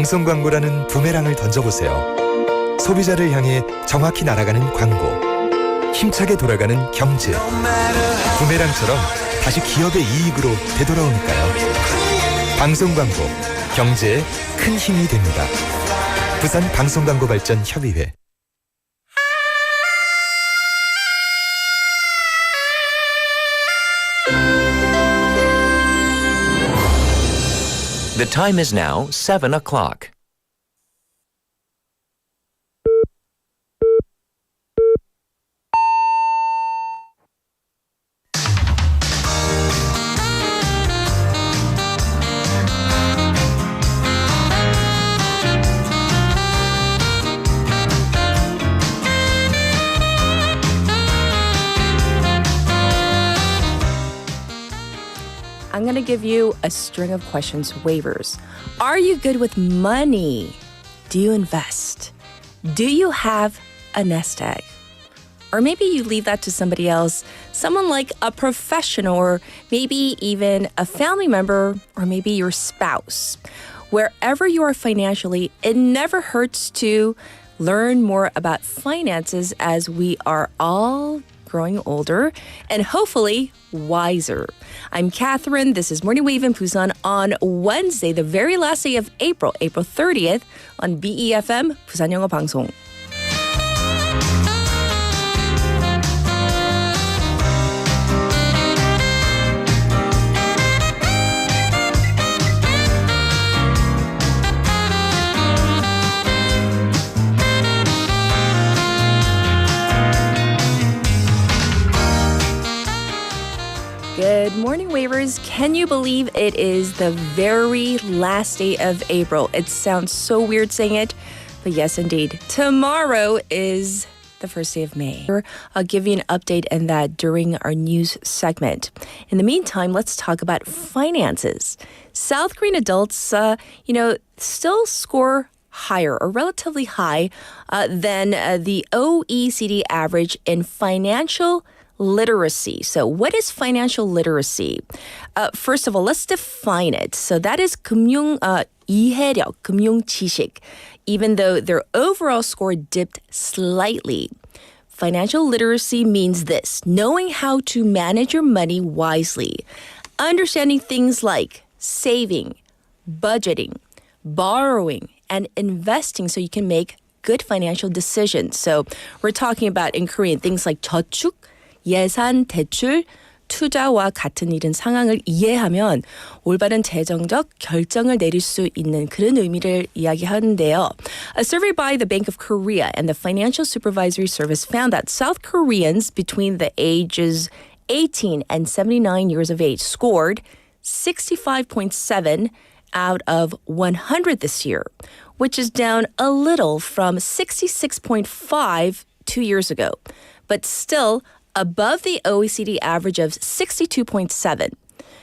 방송 광고라는 부메랑을 던져보세요. 소비자를 향해 정확히 날아가는 광고. 힘차게 돌아가는 경제. 부메랑처럼 다시 기업의 이익으로 되돌아오니까요. 방송 광고, 경제에 큰 힘이 됩니다. 부산 방송광고발전협의회. The time is now 7 o'clock. I'm going to give you a string of questions, waivers. Are you good with money? Do you invest? Do you have a nest egg? Or maybe you leave that to somebody else, someone like a professional, or maybe even a family member, or maybe your spouse. Wherever you are financially, it never hurts to learn more about finances as we are all growing older and hopefully wiser. I'm Catherine. This is Morning Wave in Busan on Wednesday, the very last day of April 30th on BEFM 부산영어방송. Good morning, Wavers. Can you believe it is the very last day of April? It sounds so weird saying it, but yes, indeed. Tomorrow is the first day of May. I'll give you an update on that during our news segment. In the meantime, let's talk about finances. South Korean adults, still score higher or relatively high than the OECD average in financial literacy. So what is financial literacy? First of all, let's define it. So that is 이해력, 금융 지식, even though their overall score dipped slightly. Financial literacy means this: knowing how to manage your money wisely, understanding things like saving, budgeting, borrowing, and investing so you can make good financial decisions. So we're talking about in Korean things like 저축, 예산, 대출, 투자와 같은 이런 상황을 이해하면 올바른 재정적 결정을 내릴 수 있는 그런 의미를 이야기하는데요. A survey by the Bank of Korea and the Financial Supervisory Service found that South Koreans between the ages 18 and 79 years of age scored 65.7 out of 100 this year, which is down a little from 66.5 2 years ago, but still above the OECD average of 62.7.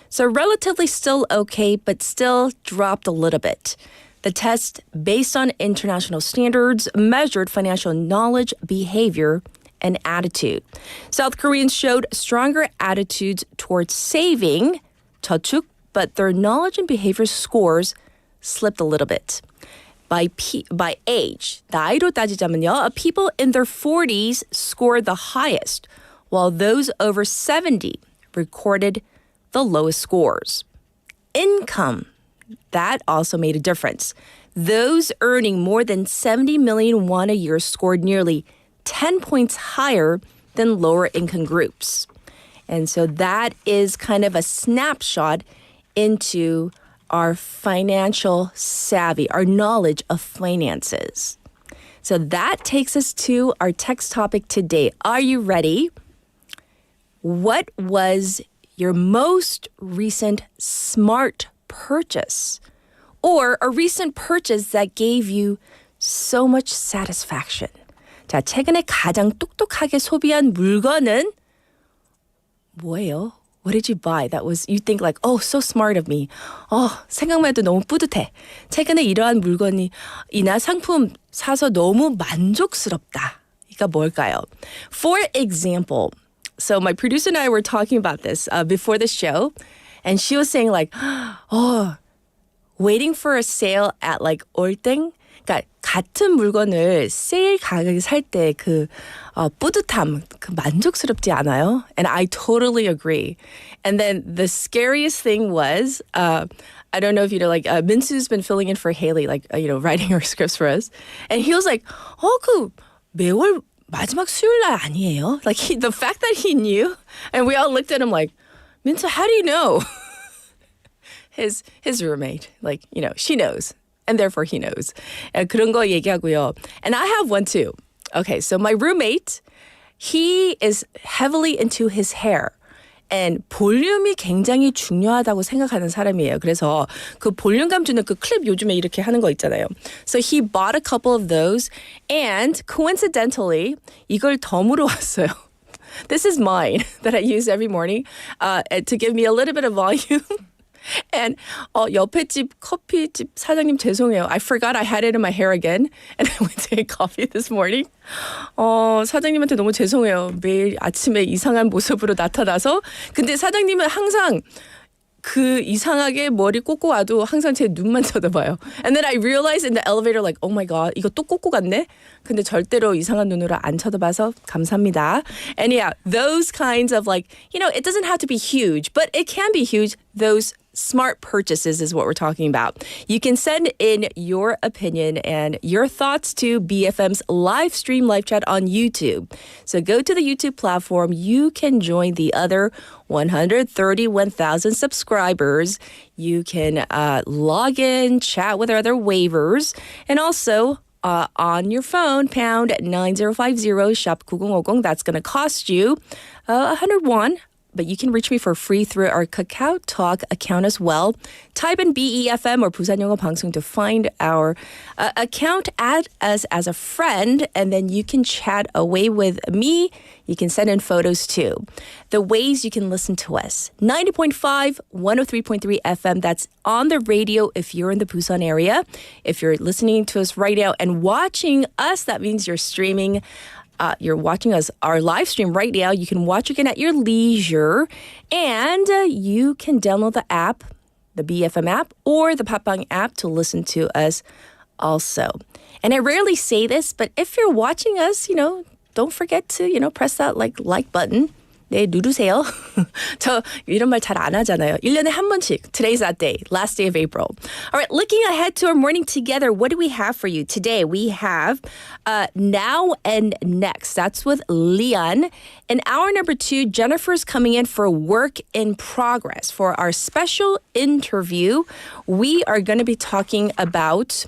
So relatively still okay, but still dropped a little bit. The test, based on international standards, measured financial knowledge, behavior, and attitude. South Koreans showed stronger attitudes towards saving, 저축, but their knowledge and behavior scores slipped a little bit. By age, 나이로 따지자면요, people in their 40s scored the highest, while those over 70 recorded the lowest scores. Income, that also made a difference. Those earning more than 70 million won a year scored nearly 10 points higher than lower income groups. And so that is kind of a snapshot into our financial savvy, our knowledge of finances. So that takes us to our text topic today. Are you ready? What was your most recent smart purchase? Or a recent purchase that gave you so much satisfaction? 자, 최근에 가장 똑똑하게 소비한 물건은 뭐예요? What did you buy? That was, you think like, oh, so smart of me. 생각만 해도 너무 뿌듯해. 최근에 이러한 물건이나 상품 사서 너무 만족스럽다. 이거 뭘까요? For example, so my producer and I were talking about this before the show, and she was saying like, waiting for a sale at like 올땡. 그러니까 같은 물건을 세일 가격에 살 때 그 뿌듯함, 그 만족스럽지 않아요? And I totally agree. And then the scariest thing was, I don't know if you know, like Minsu's been filling in for Haley, like writing our scripts for us, and he was like, 그 매월 마지막 수요일 날 아니에요? Like the fact that he knew, and we all looked at him like, Minsu, how do you know? His roommate, like she knows. And therefore he knows. 그런 거 얘기하고요. And I have one too. Okay, so my roommate, he is heavily into his hair. And 볼륨이 굉장히 중요하다고 생각하는 사람이에요. 그래서 그 볼륨감 주는 그 클립 요즘에 이렇게 하는 거 있잖아요. So he bought a couple of those. And coincidentally, 이걸 덤으로 왔어요. This is mine that I use every morning to give me a little bit of volume. And 옆에 집 커피집 사장님 죄송해요. I forgot I had it in my hair again. And I went to get coffee this morning. 사장님한테 너무 죄송해요. 매일 아침에 이상한 모습으로 나타나서. 근데 사장님은 항상 그 이상하게 머리 꽂고 와도 항상 제 눈만 쳐다봐요. And then I realized in the elevator like, oh my god, 이거 또 꽂고 갔네? 근데 절대로 이상한 눈으로 안 쳐다봐서 감사합니다. And yeah, those kinds of like, it doesn't have to be huge, but it can be huge. Those smart purchases is what we're talking about. You can send in your opinion and your thoughts to BFM's live stream live chat on YouTube. So go to the YouTube platform. You can join the other 131,000 subscribers. You can log in, chat with our other waivers, and also on your phone, pound 9050 shop 9050. That's going to cost you 100 won. But you can reach me for free through our Kakao Talk account as well. Type in BEFM or 부산영어방송 to find our account. Add us as a friend, and then you can chat away with me. You can send in photos too. The ways you can listen to us. 90.5, 103.3 FM. That's on the radio if you're in the Busan area. If you're listening to us right now and watching us, that means you're streaming. You're watching us, our live stream right now. You can watch again at your leisure. And you can download the app, the BFM app, or the Papang app to listen to us also. And I rarely say this, but if you're watching us, don't forget to, press that like button. 네, 누르세요. 저 이런 말 잘 안 하잖아요. 1년에 한 번씩. Today's that day, last day of April. All right, looking ahead to our morning together, what do we have for you? Today we have Now and Next. That's with Lian. In hour number 2, Jennifer's coming in for work in progress. For our special interview, we are going to be talking about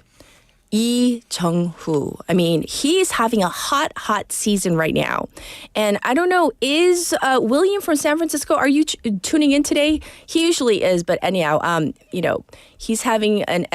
Jung-hoo. I mean, he's having a hot season right now. And I don't know, is William from San Francisco, are you tuning in today? He usually is, but anyhow, he's having an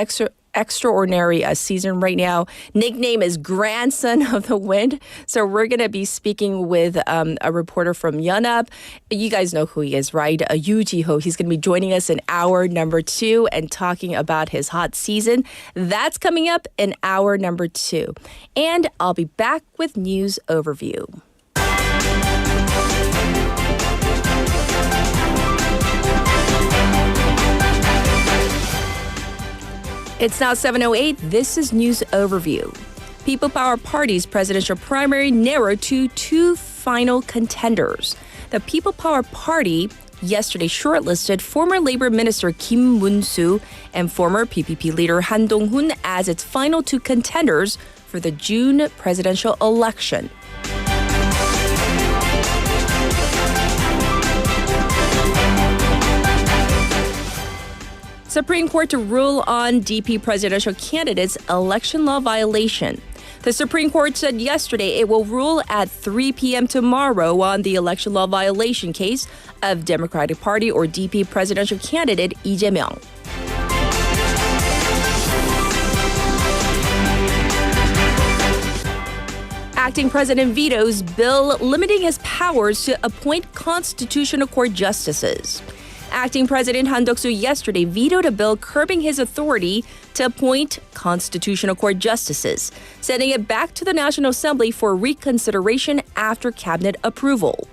extraordinary season right now. Nickname is Grandson of the Wind. So we're going to be speaking with a reporter from Yonhap. You guys know who he is, right? Jee-ho. He's going to be joining us in hour number 2 and talking about his hot season. That's coming up in hour number 2. And I'll be back with news overview. It's now 7:08. This is News Overview. People Power Party's presidential primary narrowed to 2 final contenders. The People Power Party yesterday shortlisted former Labor Minister Kim Moon-soo and former PPP leader Han Dong-hoon as its final 2 contenders for the June presidential election. Supreme Court to rule on DP presidential candidates' election law violation. The Supreme Court said yesterday it will rule at 3 p.m. tomorrow on the election law violation case of Democratic Party or DP presidential candidate Lee Jae-myung. Acting President vetoes bill limiting his powers to appoint Constitutional Court justices. Acting President Han Duck-soo yesterday vetoed a bill curbing his authority to appoint Constitutional Court justices, sending it back to the National Assembly for reconsideration after cabinet approval.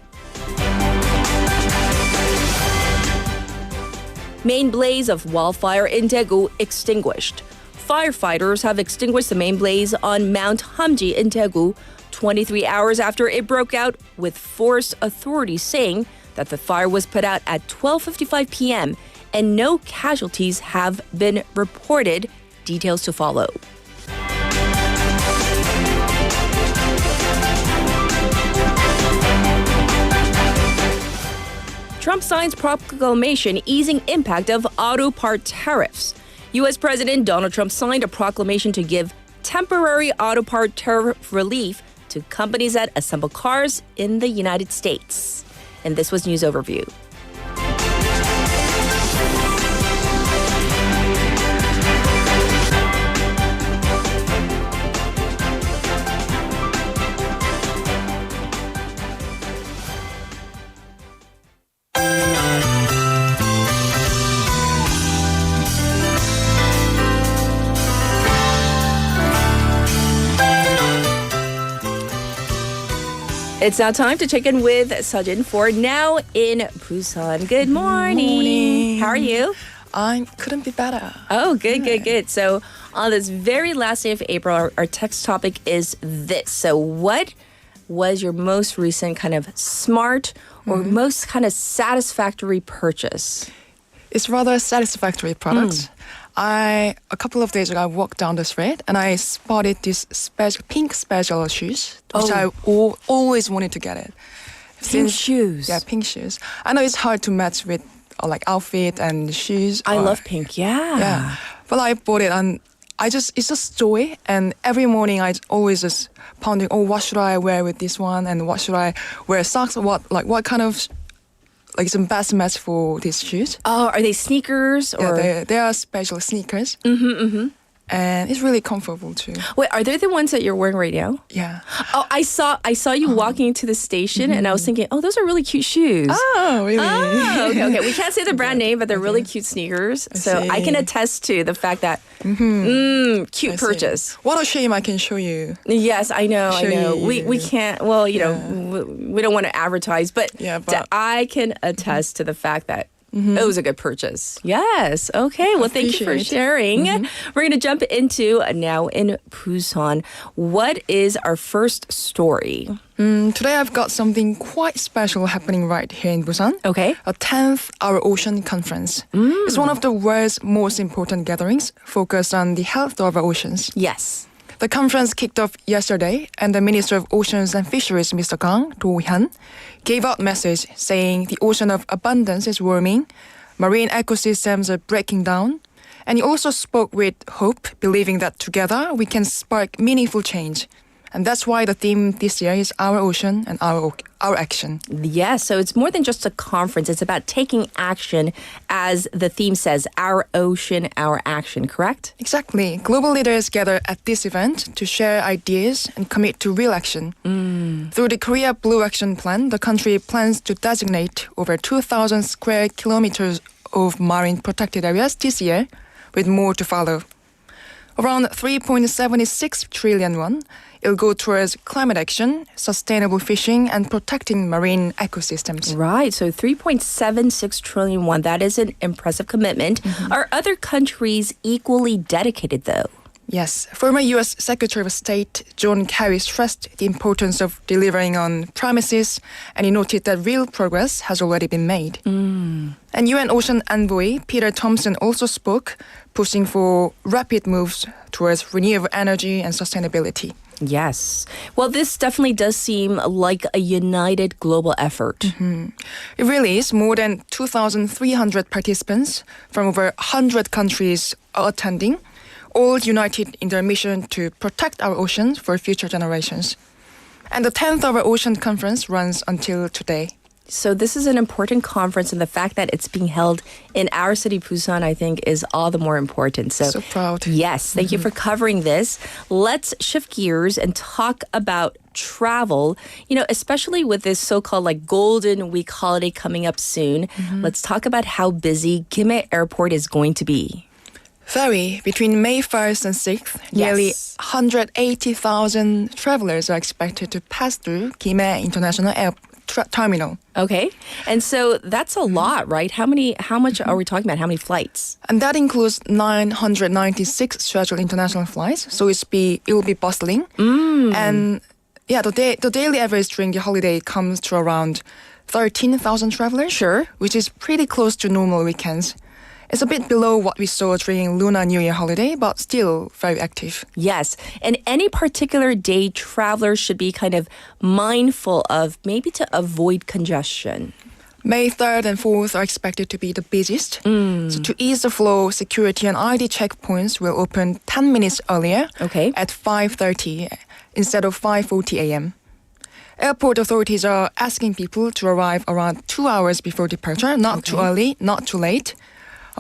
Main blaze of wildfire in Daegu extinguished. Firefighters have extinguished the main blaze on Mount Hamji in Daegu 23 hours after it broke out, with forest authorities saying that the fire was put out at 12:55 p.m. and no casualties have been reported. Details to follow. Trump signs proclamation easing impact of auto part tariffs. U.S. President Donald Trump signed a proclamation to give temporary auto part tariff relief to companies that assemble cars in the United States. And this was News Overview. It's now time to check in with Sejin for Now in Busan. Good morning. How are you? I couldn't be better. Oh, good. So on this very last day of April, our text topic is this. So what was your most recent kind of smart or most kind of satisfactory purchase? It's rather a satisfactory product. A couple of days ago, I walked down the street and I spotted these pink special shoes, which I always wanted to get it. Pink shoes. Yeah, pink shoes. I know it's hard to match with like outfit and shoes. I love pink, Yeah, but I bought it and it's just joy. And every morning I always just pondering, what should I wear with this one? And what should I wear socks? What kind of like some best match for these shoes? Oh, are they sneakers or? Yeah, they are special sneakers. And it's really comfortable too. Wait, are they the ones that you're wearing right now? Yeah. Oh, I saw you walking into the station, and I was thinking, oh, those are really cute shoes. Oh, really? Oh, okay. We can't say the brand name, but they're really cute sneakers. So I can attest to the fact that cute purchase. What a shame I can show you. Yes, I know. You. We can't. Well, we don't want to advertise, but, I can attest to the fact that. It was a good purchase. Yes. Okay. Well, thank you for sharing. We're going to jump into Now in Busan. What is our first story? Today I've got something quite special happening right here in Busan. Okay. A 10th Our Ocean Conference. It's one of the world's most important gatherings focused on the health of our oceans. Yes. The conference kicked off yesterday, and the Minister of Oceans and Fisheries, Mr. Kang Do-hyun, gave out a message saying the ocean of abundance is warming, marine ecosystems are breaking down, and he also spoke with hope, believing that together we can spark meaningful change. And that's why the theme this year is Our Ocean and Our Action. Yes, so it's more than just a conference. It's about taking action, as the theme says, Our Ocean, Our Action, correct? Exactly. Global leaders gather at this event to share ideas and commit to real action. Through the Korea Blue Action Plan, the country plans to designate over 2,000 square kilometers of marine protected areas this year, with more to follow. Around 3.76 trillion won, it'll go towards climate action, sustainable fishing, and protecting marine ecosystems. Right, so 3.76 trillion won. That is an impressive commitment. Are other countries equally dedicated, though? Yes. Former U.S. Secretary of State John Kerry stressed the importance of delivering on promises, and he noted that real progress has already been made. And UN Ocean Envoy Peter Thompson also spoke, pushing for rapid moves towards renewable energy and sustainability. Yes. Well, this definitely does seem like a united global effort. It really is. More than 2,300 participants from over 100 countries are attending, all united in their mission to protect our oceans for future generations. And the 10th Our Ocean Conference runs until today. So this is an important conference, and the fact that it's being held in our city, Busan, I think is all the more important. So proud. Yes, thank you for covering this. Let's shift gears and talk about travel, especially with this so-called Golden Week holiday coming up soon. Let's talk about how busy Kimhae Airport is going to be. Very. Between May 1st and 6th, nearly 180,000 travelers are expected to pass through Kimhae International terminal. Okay. And so that's a lot, right? How much are we talking about? How many flights? And that includes 996 scheduled international flights. So it will be bustling. And yeah, the daily average during the holiday comes to around 13,000 travelers. Sure. Which is pretty close to normal weekends. It's a bit below what we saw during Lunar New Year holiday, but still very active. Yes. And any particular day travelers should be kind of mindful of, maybe to avoid congestion. May 3rd and 4th are expected to be the busiest. So to ease the flow, security and ID checkpoints will open 10 minutes earlier at 5:30 instead of 5:40 a.m. Airport authorities are asking people to arrive around 2 hours before departure, not too early, not too late.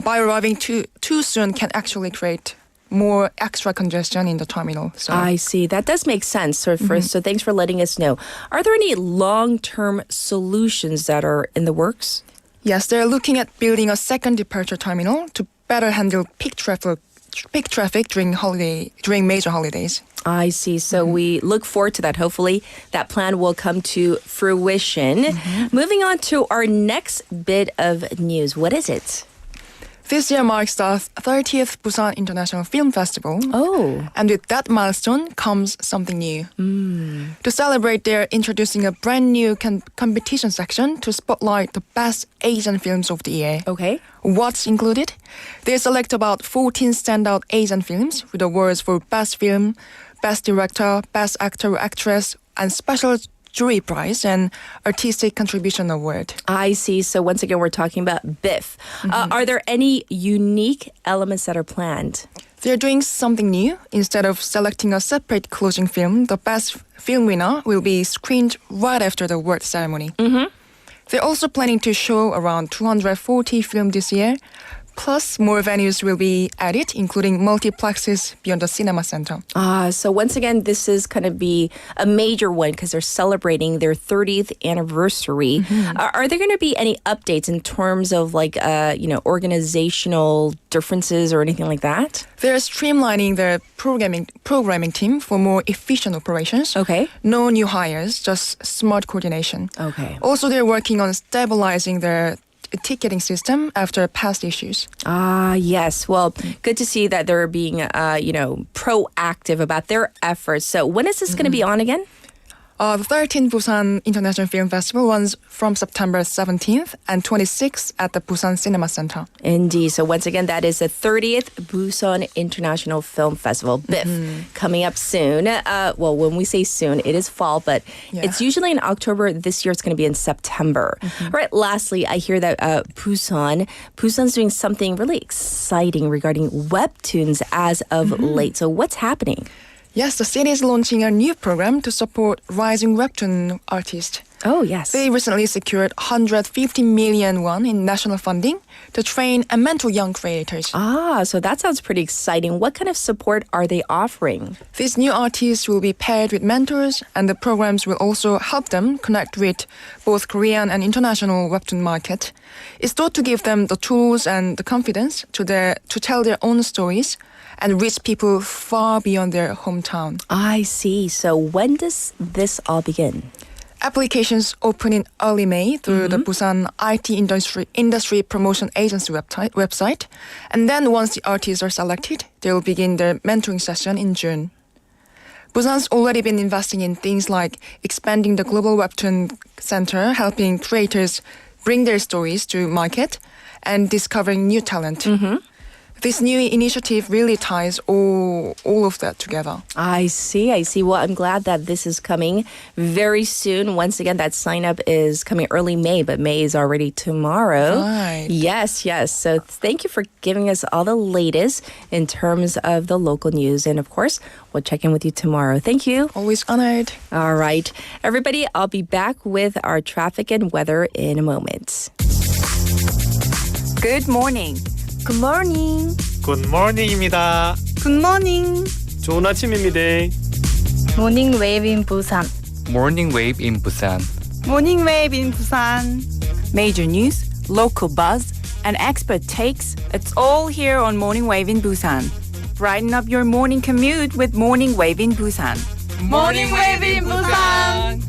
By arriving too soon can actually create more extra congestion in the terminal. So. I see. That does make sense. So thanks for letting us know. Are there any long-term solutions that are in the works? Yes, they're looking at building a second departure terminal to better handle peak traffic during major holidays. I see. So we look forward to that. Hopefully that plan will come to fruition. Moving on to our next bit of news. What is it? This year marks the 30th Busan International Film Festival. Oh. And with that milestone comes something new. To celebrate, they're introducing a brand new competition section to spotlight the best Asian films of the year. Okay. What's included? They select about 14 standout Asian films with awards for Best Film, Best Director, Best Actor or Actress, and Special Jury Prize and Artistic Contribution Award. I see. So once again, we're talking about BIF. Are there any unique elements that are planned? They're doing something new. Instead of selecting a separate closing film, the best film winner will be screened right after the award ceremony. They're also planning to show around 240 films this year. Plus, more venues will be added, including multiplexes beyond the cinema center. So once again, this is going to be a major one because they're celebrating their 30th anniversary. Are there going to be any updates in terms of organizational differences or anything like that? They're streamlining their programming team for more efficient operations. Okay. No new hires, just smart coordination. Okay. Also, they're working on stabilizing their ticketing system after past issues. Yes. Well, good to see that they're being, proactive about their efforts. So when is this going to be on again? The 13th Busan International Film Festival runs from September 17th and 26th at the Busan Cinema Center. Indeed. So once again, that is the 30th Busan International Film Festival, BIF, coming up soon. Well, when we say soon, it is fall, but it's usually in October. This year, it's going to be in September. All right. Lastly, I hear that Busan's doing something really exciting regarding webtoons as of late. So what's happening? Yes, the city is launching a new program to support rising webtoon artists. Oh, yes. They recently secured 150 million won in national funding to train and mentor young creators. So that sounds pretty exciting. What kind of support are they offering? These new artists will be paired with mentors, and the programs will also help them connect with both Korean and international webtoon market. It's thought to give them the tools and the confidence to tell their own stories and reach people far beyond their hometown. I see. So when does this all begin? Applications open in early May through the Busan IT Industry Promotion Agency website. And then once the artists are selected, they will begin their mentoring session in June. Busan's already been investing in things like expanding the Global Webtoon Center, helping creators bring their stories to market, and discovering new talent. This new initiative really ties all of that together. I see. Well, I'm glad that this is coming very soon. Once again, that sign up is coming early May, but May is already tomorrow. Right. Yes. So thank you for giving us all the latest in terms of the local news. And of course, we'll check in with you tomorrow. Thank you. Always honored. All right. Everybody, I'll be back with our traffic and weather in a moment. Good morning. Good morning. 굿모닝입니다. Good morning. 좋은 아침입니다. Morning wave in Busan. Morning wave in Busan. Morning wave in Busan. Major news, local buzz, and expert takes. It's all here on Morning Wave in Busan. Brighten up your morning commute with Morning Wave in Busan. Morning Wave in Busan.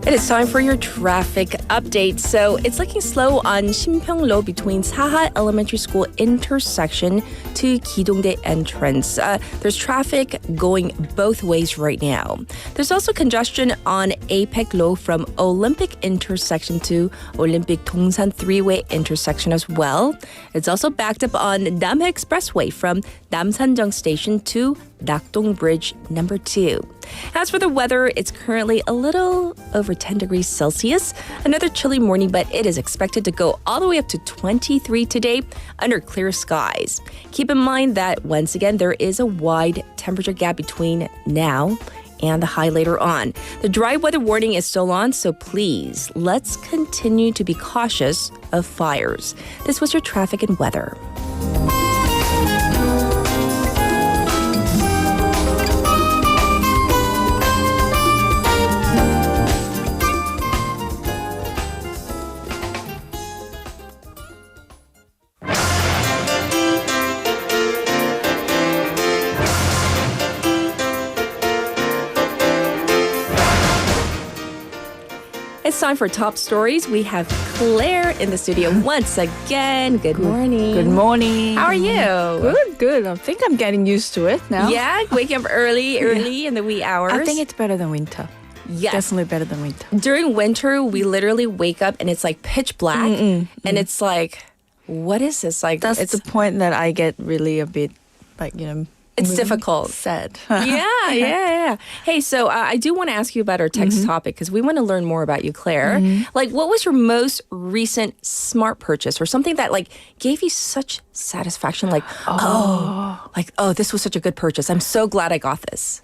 It is time for your traffic update. So it's looking slow on Sinpyeonglo between Saha Elementary School intersection to Kidongdae entrance. There's traffic going both ways right now. There's also congestion on Apec-lo from Olympic intersection to Olympic Dongsan three-way intersection as well. It's also backed up on Namhae Expressway from Namsanjeong Station to Nakdong Bridge number 2. As for the weather, it's currently a little over 10 degrees Celsius. Another chilly morning, but it is expected to go all the way up to 23 today under clear skies. Keep in mind that once again, there is a wide temperature gap between now and the high later on. The dry weather warning is still on, so please, let's continue to be cautious of fires. This was your traffic and weather. It's time for top stories. We have Claire in the studio once again. Good morning. Good morning. How are you? Good. I think I'm getting used to it now. Yeah, waking up early in the wee hours. I think it's better than winter. yes. Definitely better than winter. During winter, we literally wake up and it's like pitch black, and it's like, what is this? Like, That's it's the point that I get really a bit like, it's difficult. sad. Yeah. Hey, so I do want to ask you about our text topic because we want to learn more about you, Claire. Like, what was your most recent smart purchase or something that like gave you such satisfaction? Like, this was such a good purchase. I'm so glad I got this.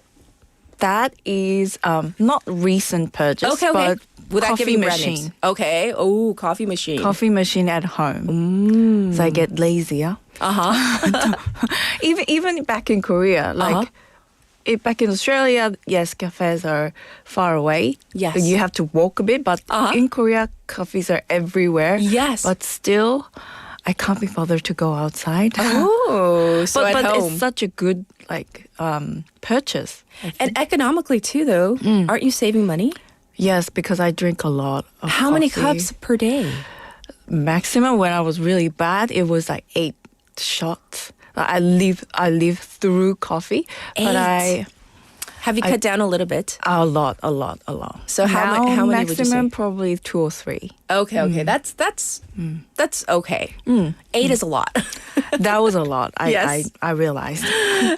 That is not recent purchase, Okay. but Without coffee giving brand machine. names. Okay. Oh, coffee machine. Coffee machine at home. So I get lazier. Even back in Korea, like back in Australia, yes, cafes are far away. Yes. You have to walk a bit, but in Korea, cafes are everywhere. Yes. But still, I can't be bothered to go outside. Oh, so but at home. it's such a good purchase. And economically too, though. Aren't you saving money? Yes, because I drink a lot of How many coffee. cups per day? Maximum when I was really bad, it was like 8 shots. I live through coffee, but 8? Have you cut down a little bit? a lot. So how Now, many would you say? maximum probably 2 or 3. Okay. That's okay. 8 is a lot. That was a lot. Yes. I realized.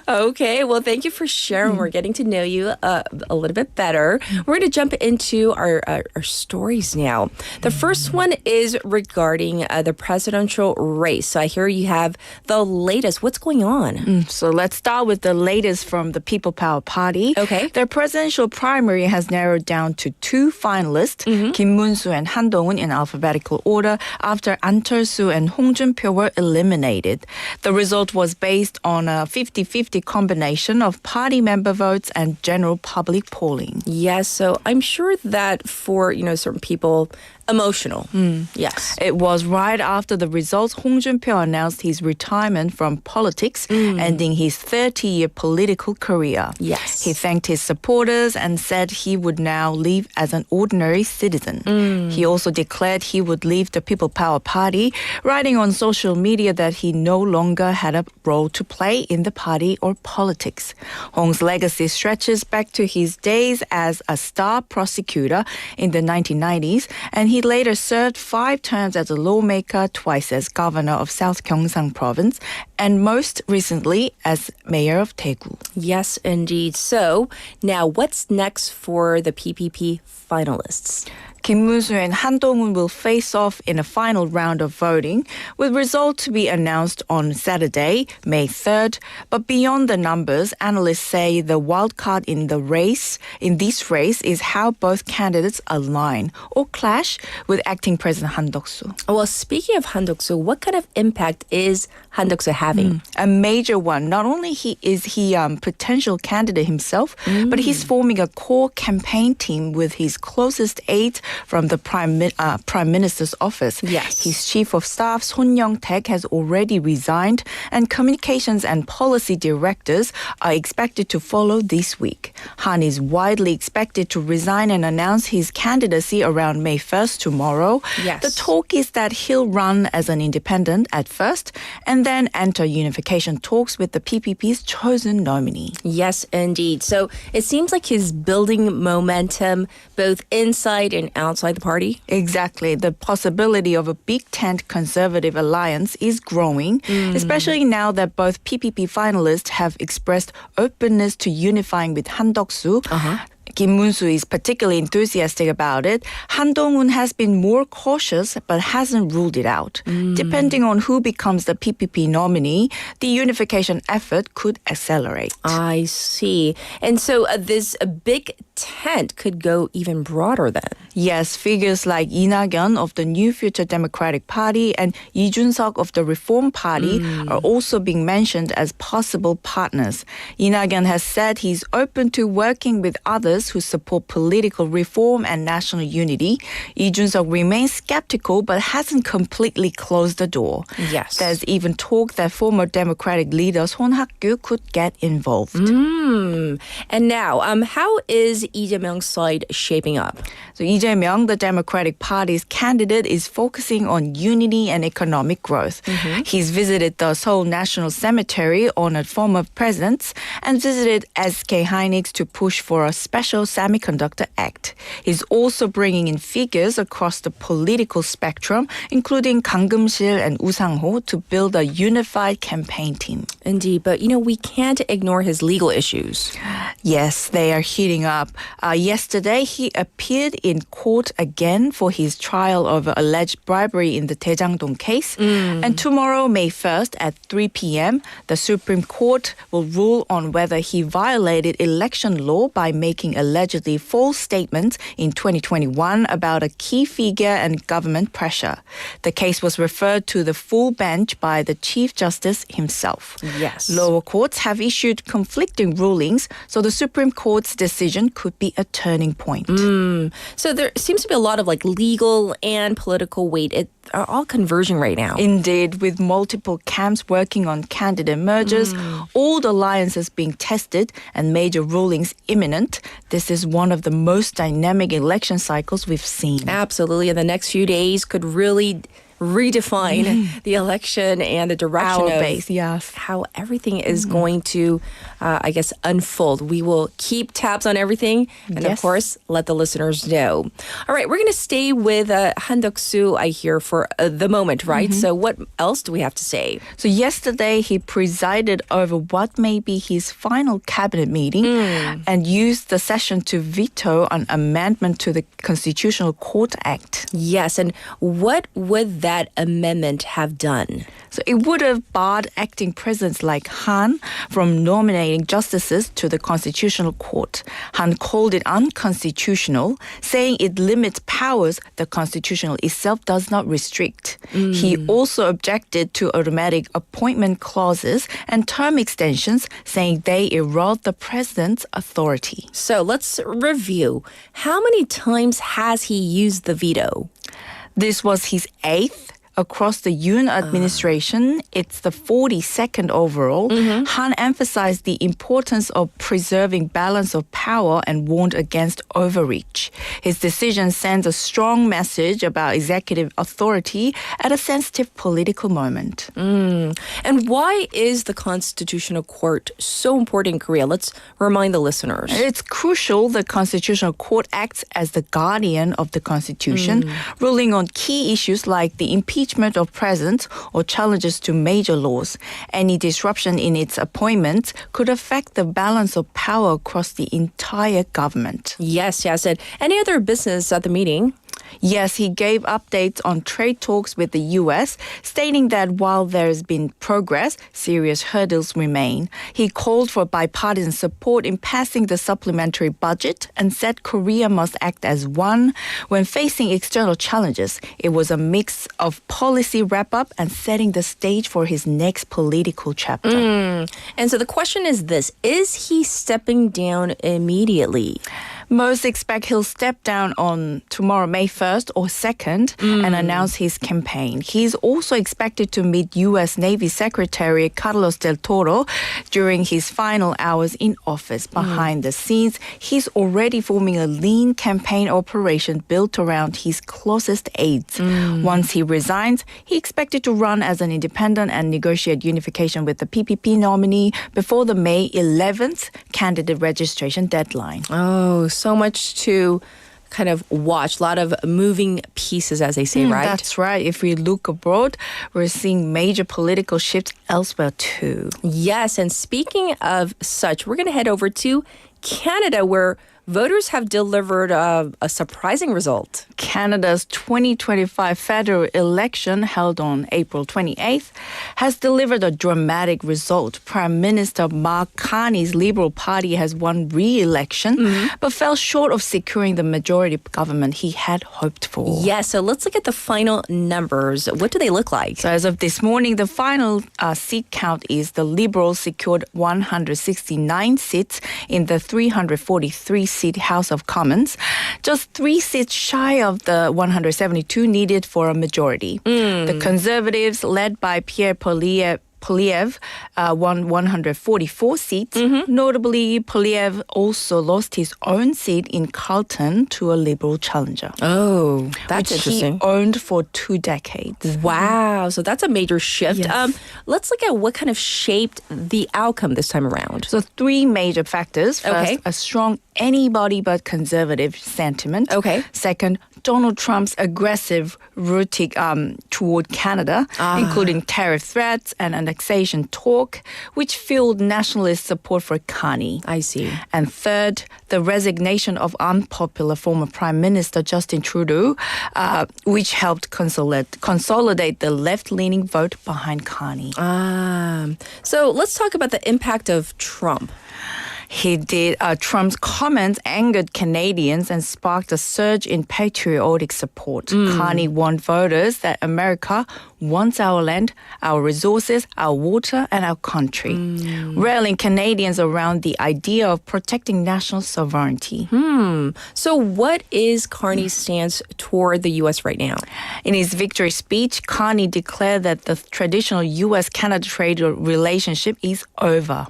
Okay, well, thank you for sharing. We're getting to know you a little bit better. We're going to jump into our stories now. The first one is regarding the presidential race. So I hear you have the latest. What's going on? So let's start with the latest from the People Power Party. Okay. Their presidential primary has narrowed down to 2 finalists, Kim Moon-soo and Han Dong-un in alphabetical order, after An Cheol-soo and Hong Jun-pyo were eliminated. The result was based on a 50-50 combination of party member votes and general public polling. Yes, so I'm sure that for, certain people, emotional. Yes. It was right after the results, Hong Jun-pyo announced his retirement from politics, ending his 30-year political career. Yes. He thanked his supporters and said he would now live as an ordinary citizen. He also declared he would leave the People Power Party, writing on social media that he no longer had a role to play in the party or politics. Hong's legacy stretches back to his days as a star prosecutor in the 1990s, and he later served 5 terms as a lawmaker, twice as governor of South Gyeongsang Province, and most recently as mayor of Daegu. Yes, indeed. So now what's next for the PPP finalists? Kim Moon-soo and Han Dong-un will face off in a final round of voting, with results to be announced on Saturday, May 3rd. But beyond the numbers, analysts say the wild card in this race is how both candidates align or clash with acting President Han Duck-soo. Well, speaking of Han Duck-soo, what kind of impact is Han Duck-soo having? A major one. Not only is he potential candidate himself, but he's forming a core campaign team with his closest aides from the Prime Minister's office. Yes. His chief of staff, Son Young-taek, has already resigned, and communications and policy directors are expected to follow this week. Han is widely expected to resign and announce his candidacy around May 1st tomorrow. Yes. The talk is that he'll run as an independent at first and then enter unification talks with the PPP's chosen nominee. Yes, indeed. So it seems like he's building momentum both inside and outside the party. Exactly. The possibility of a big tent conservative alliance is growing, especially now that both PPP finalists have expressed openness to unifying with Han Deok-soo. Kim Moon-soo is particularly enthusiastic about it. Han Dong-un has been more cautious but hasn't ruled it out. Depending on who becomes the PPP nominee, the unification effort could accelerate. I see. And so this big tent could go even broader then. Yes, figures like Lee Na-kyun of the New Future Democratic Party and Lee Jun-seok of the Reform Party are also being mentioned as possible partners. Lee Na-kyun has said he's open to working with others who support political reform and national unity. Lee Jun-seok remains skeptical but hasn't completely closed the door. Yes. There's even talk that former Democratic leader Son Ha-kyu could get involved. And now, how is Lee Jae-myung's side shaping up? So Lee Jae-myung, the Democratic Party's candidate, is focusing on unity and economic growth. He's visited the Seoul National Cemetery, honored former presidents, and visited SK Hynix to push for a special Semiconductor Act. He's also bringing in figures across the political spectrum, including Kang Keum-sil and Woo Sang-ho, to build a unified campaign team. Indeed, but we can't ignore his legal issues. Yes, they are heating up. Yesterday, he appeared in court again for his trial of alleged bribery in the Daejang-dong case. And tomorrow, May 1st at 3 p.m., the Supreme Court will rule on whether he violated election law by making allegedly false statements in 2021 about a key figure and government pressure. The case was referred to the full bench by the Chief Justice himself. Yes. Lower courts have issued conflicting rulings, so the Supreme Court's decision could be a turning point. So there seems to be a lot of legal and political weight. It are all converging right now. Indeed, with multiple camps working on candidate mergers, all the alliances being tested and major rulings imminent, this is one of the most dynamic election cycles we've seen. Absolutely. And the next few days could really redefine the election and the direction Our of base, yes. how everything is going to, unfold. We will keep tabs on everything and, of Yes. course, let the listeners know. All right, we're going to stay with Han Deok-soo, I hear, for the moment, right? So what else do we have to say? So yesterday, he presided over what may be his final cabinet meeting and used the session to veto an amendment to the Constitutional Court Act. Yes, and what would that amendment have done? So it would have barred acting presidents like Han from nominating justices to the Constitutional Court. Han called it unconstitutional, saying it limits powers the Constitution itself does not restrict. He also objected to automatic appointment clauses and term extensions, saying they erode the president's authority. So let's review. How many times has he used the veto? This was his 8th across the Yoon administration. It's the 42nd overall. Han emphasized the importance of preserving balance of power and warned against overreach. His decision sends a strong message about executive authority at a sensitive political moment. And why is the Constitutional Court so important in Korea? Let's remind the listeners. It's crucial the Constitutional Court acts as the guardian of the Constitution, ruling on key issues like the impeachment of presidents or challenges to major laws. Any disruption in its appointments could affect the balance of power across the entire government. Yes. And any other business at the meeting? Yes, he gave updates on trade talks with the U.S., stating that while there's been progress, serious hurdles remain. He called for bipartisan support in passing the supplementary budget and said Korea must act as one when facing external challenges. It was a mix of policy wrap-up and setting the stage for his next political chapter. And so the question is this: is he stepping down immediately? Most expect he'll step down on tomorrow, May 1st or 2nd, and announce his campaign. He's also expected to meet U.S. Navy Secretary Carlos del Toro during his final hours in office. Behind the scenes, he's already forming a lean campaign operation built around his closest aides. Once he resigns, he expected to run as an independent and negotiate unification with the PPP nominee before the May 11th candidate registration deadline. Oh, so much to kind of watch. A lot of moving pieces, as they say, right? That's right. If we look abroad, we're seeing major political shifts elsewhere too. Yes, and speaking of such, we're going to head over to Canada, where voters have delivered a surprising result. Canada's 2025 federal election, held on April 28th, has delivered a dramatic result. Prime Minister Mark Carney's Liberal Party has won re-election, but fell short of securing the majority government he had hoped for. Yes, so let's look at the final numbers. What do they look like? So as of this morning, the final seat count is the Liberals secured 169 seats in the 343-seat House of Commons, just 3 seats shy of the 172 needed for a majority. The Conservatives, led by Pierre Poilievre, won 144 seats. Notably, Poilievre also lost his own seat in Carleton to a Liberal challenger. Oh, that's which interesting. he owned for 2 decades. Wow, so that's a major shift. Yes. Let's look at what kind of shaped the outcome this time around. So 3 major factors. First, Okay. a strong anybody but conservative sentiment. Okay. Second, Donald Trump's aggressive rhetoric toward Canada, including tariff threats and annexation talk, which fueled nationalist support for Carney. I see. And third, the resignation of unpopular former Prime Minister Justin Trudeau, which helped consolidate the left-leaning vote behind Carney. So let's talk about the impact of Trump. He did. Trump's comments angered Canadians and sparked a surge in patriotic support. Carney warned voters that America wants our land, our resources, our water, and our country, rallying Canadians around the idea of protecting national sovereignty. So what is Carney's stance toward the U.S. right now? In his victory speech, Carney declared that the traditional U.S.-Canada trade relationship is over.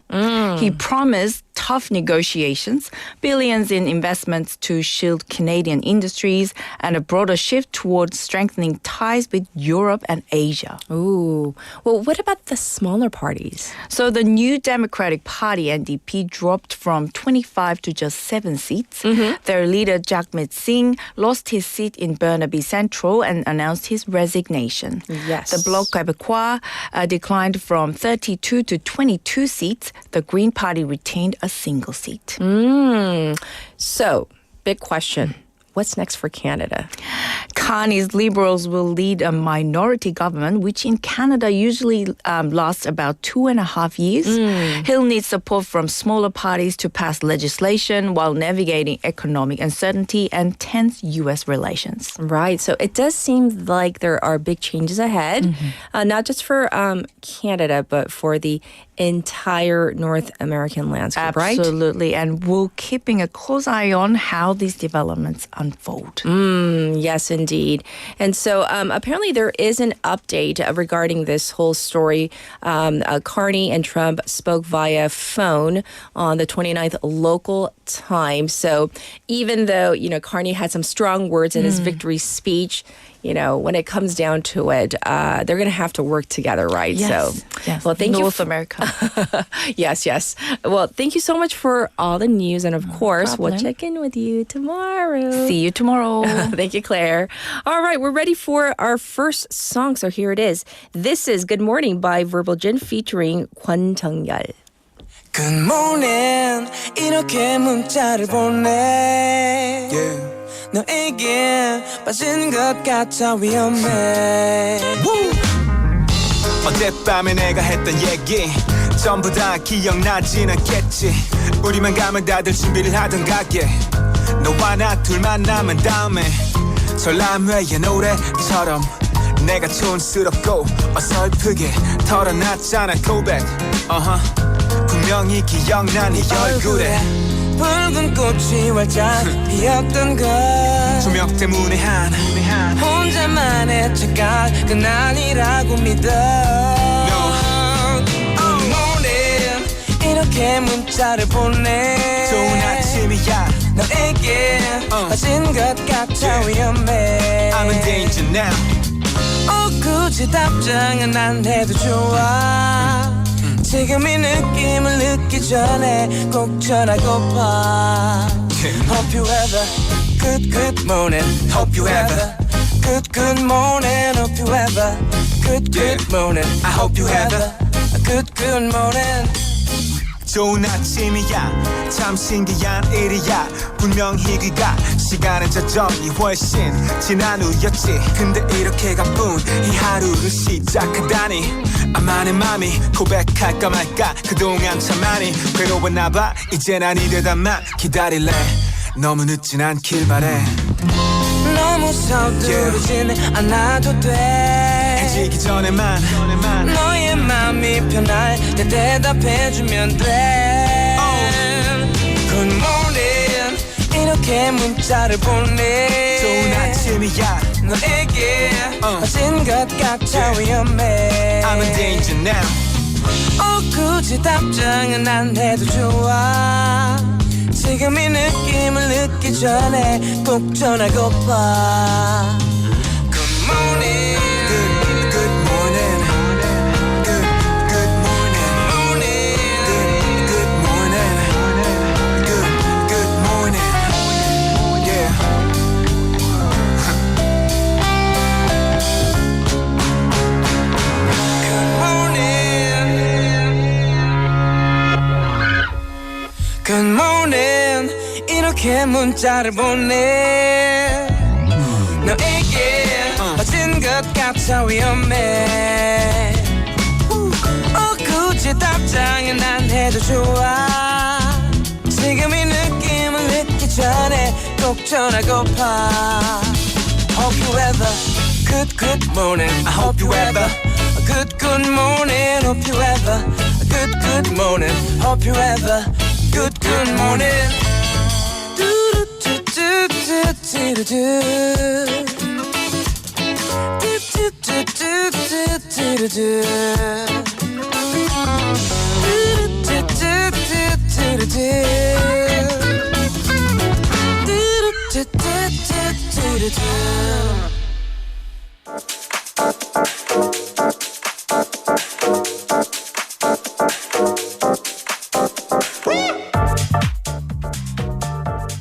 He promised tough negotiations, billions in investments to shield Canadian industries, and a broader shift towards strengthening ties with Europe and Asia. Ooh. Well, what about the smaller parties? So the New Democratic Party, NDP, dropped from 25 to just 7 seats. Their leader, Jagmeet Singh, lost his seat in Burnaby Central and announced his resignation. Yes. The Bloc Québécois declined from 32 to 22 seats. The Green Party retained a single seat. So, big question. What's next for Canada? Carney's Liberals will lead a minority government, which in Canada usually lasts about 2.5 years. He'll need support from smaller parties to pass legislation while navigating economic uncertainty and tense U.S. relations. Right. So it does seem like there are big changes ahead, not just for Canada, but for the entire North American landscape, right? Absolutely. And we're keeping a close eye on how these developments unfold. Yes, indeed. And so apparently there is an update regarding this whole story. Carney and Trump spoke via phone on the 29th local time. So even though, Carney had some strong words in his victory speech, when it comes down to it, they're going to have to work together, right? Yes. Well, thank North you. America. Yes. Well, thank you so much for all the news. And of course, we'll check in with you tomorrow. See you tomorrow. Thank you, Claire. All right, we're ready for our first song. So here it is. This is Good Morning by Verbal Jin featuring Kwon Jung-yeol. Good morning 이렇게 문자를 보내 너에게 빠진 것 같아 위험해 어젯밤에 내가 했던 얘기 전부 다 기억나진 않겠지 우리만 가면 다들 준비를 하던 가게 너와 나 둘만 남은 다음에 전람회의 노래처럼 내가 촌스럽고 어설프게 털어놨잖아 고백 분명히 기억나 네 얼굴에 붉은 꽃이 활짝 피었던 것 조명 때문에 혼자만의 착각은 아니라고 믿어 Good morning 이렇게 문자를 보내 좋은 아침이야 너에게 빠진 것 같아 위험해 I'm in danger now 굳이 답장은 안 해도 좋아 지금 이 느낌을 느끼기 전에 꼭 전하고파 Hope you have a good good morning Hope you have a good good morning Hope you have a good good morning I hope you have a good good morning 좋은 아침이야 참 신기한 일이야 분명히 귀가 시간은 저전이 훨씬 지난 후였지 근데 이렇게 가뿐 이 하루를 시작하다니 아마 내 맘이 고백할까 말까 그동안 참 많이 괴로웠나봐 이제 난 이대다만 기다릴래 너무 늦진 않길 바래 너무 서두르진 않아도 돼 해지기 전에만 너의 맘이 편할 때 대답해주면 돼 Good morning 이렇게 문자를 보내 좋은 아침이야 너에게 빠진 것 같아 위험해 I'm in danger now 굳이 답장은 안 해도 좋아 지금 이 느낌을 느끼기 전에 꼭 전하고파 Good morning Good, good morning Good, good morning Good, good morning Good, good morning Yeah Good morning 이렇게 문자를 보내 너에게 빠진 것 같아 위험해 굳이 답장은 안 해도 좋아 지금 이 느낌을 느끼기 전에 꼭 전하고파 Hope you have a good good morning I hope you have a good good morning Hope you have a good good morning Hope you have a good good morning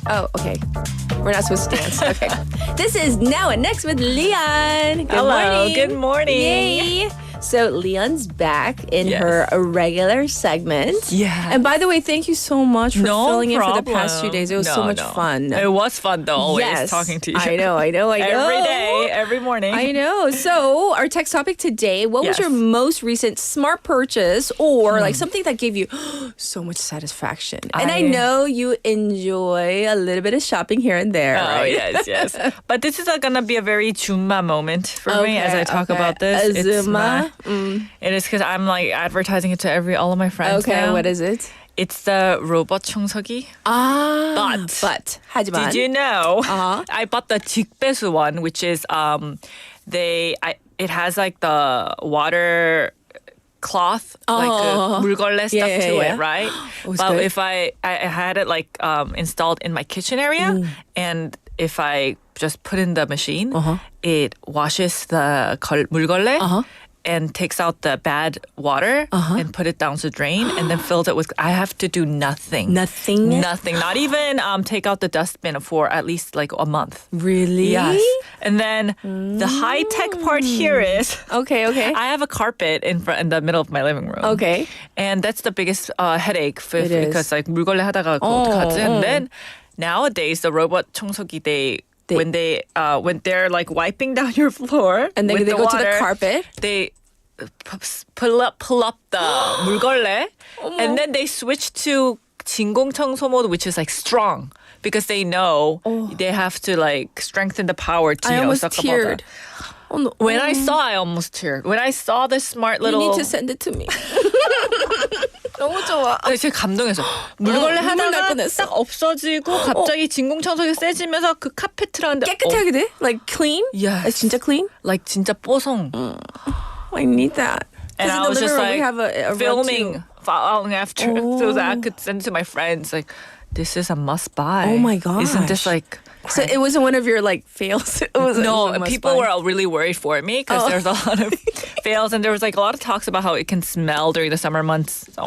Oh, okay. We're not supposed to dance. Okay. This is Now and Next with Lian. Good Hello, morning. good morning. Yay. So Lian's back in her regular segment. Yeah. And by the way, thank you so much for No filling in for the problem. past few days. It was so much fun. It was fun though, always Yes. talking to you. I know. Every day, every morning. I know. So our text topic today, what was Yes. your most recent smart purchase or like something that gave you so much satisfaction? And I know you enjoy a little bit of shopping here and there, Oh, right? yes. But this is going to be a very Juma moment for me as I talk about this. Zuma. It is because I'm like advertising it to all of my friends Okay, now. what is it? It's the robot 청소기. But 하지만 did you know Uh-huh. I bought the 직배수 one, which is it has like the water cloth, like 물걸레 stuff to it, right? it's But good. if I had it like installed in my kitchen area, and if I just put in the machine, it washes the 물걸레. And takes out the bad water and put it down the drain and then fills it with. I have to do nothing. Nothing? Nothing. Not even take out the dustbin for at least like a month. Really? Yes. And then the high tech part here is Okay. I have a carpet in the middle of my living room. Okay. And that's the biggest headache It is. because like 물걸레 하다가 어떡하지? And then nowadays the robot 청소기 when they're like wiping down your floor And then with they the go water, to the carpet. they pull up the 물걸레 and then they switch to 진공 청소 mode, which is like strong because they know they have to like strengthen the power to I almost 섞어보다. teared. Oh, no. When I saw, I almost cheered. When I saw this smart You little. need to send it to me. 너무 좋아. 제가 감동해서 물걸레 눈물 날 하다가 뻔했어. 딱 없어지고 갑자기 진공 청소기 세지면서 그 카페트라는데 깨끗하게 돼? Like clean? Yes. Like 진짜 clean? like 진짜 뽀송. I need that. And 'Cause in I the was just living room, we like have a rug filming, too. following after so that I could send it to my friends. Like, this is a must buy. Oh my Isn't this gosh. like? So it wasn't one of your like fails. It was No, it was a people must-buy. were all really worried for me because there's a lot of fails, and there was like a lot of talks about how it can smell during the summer months. So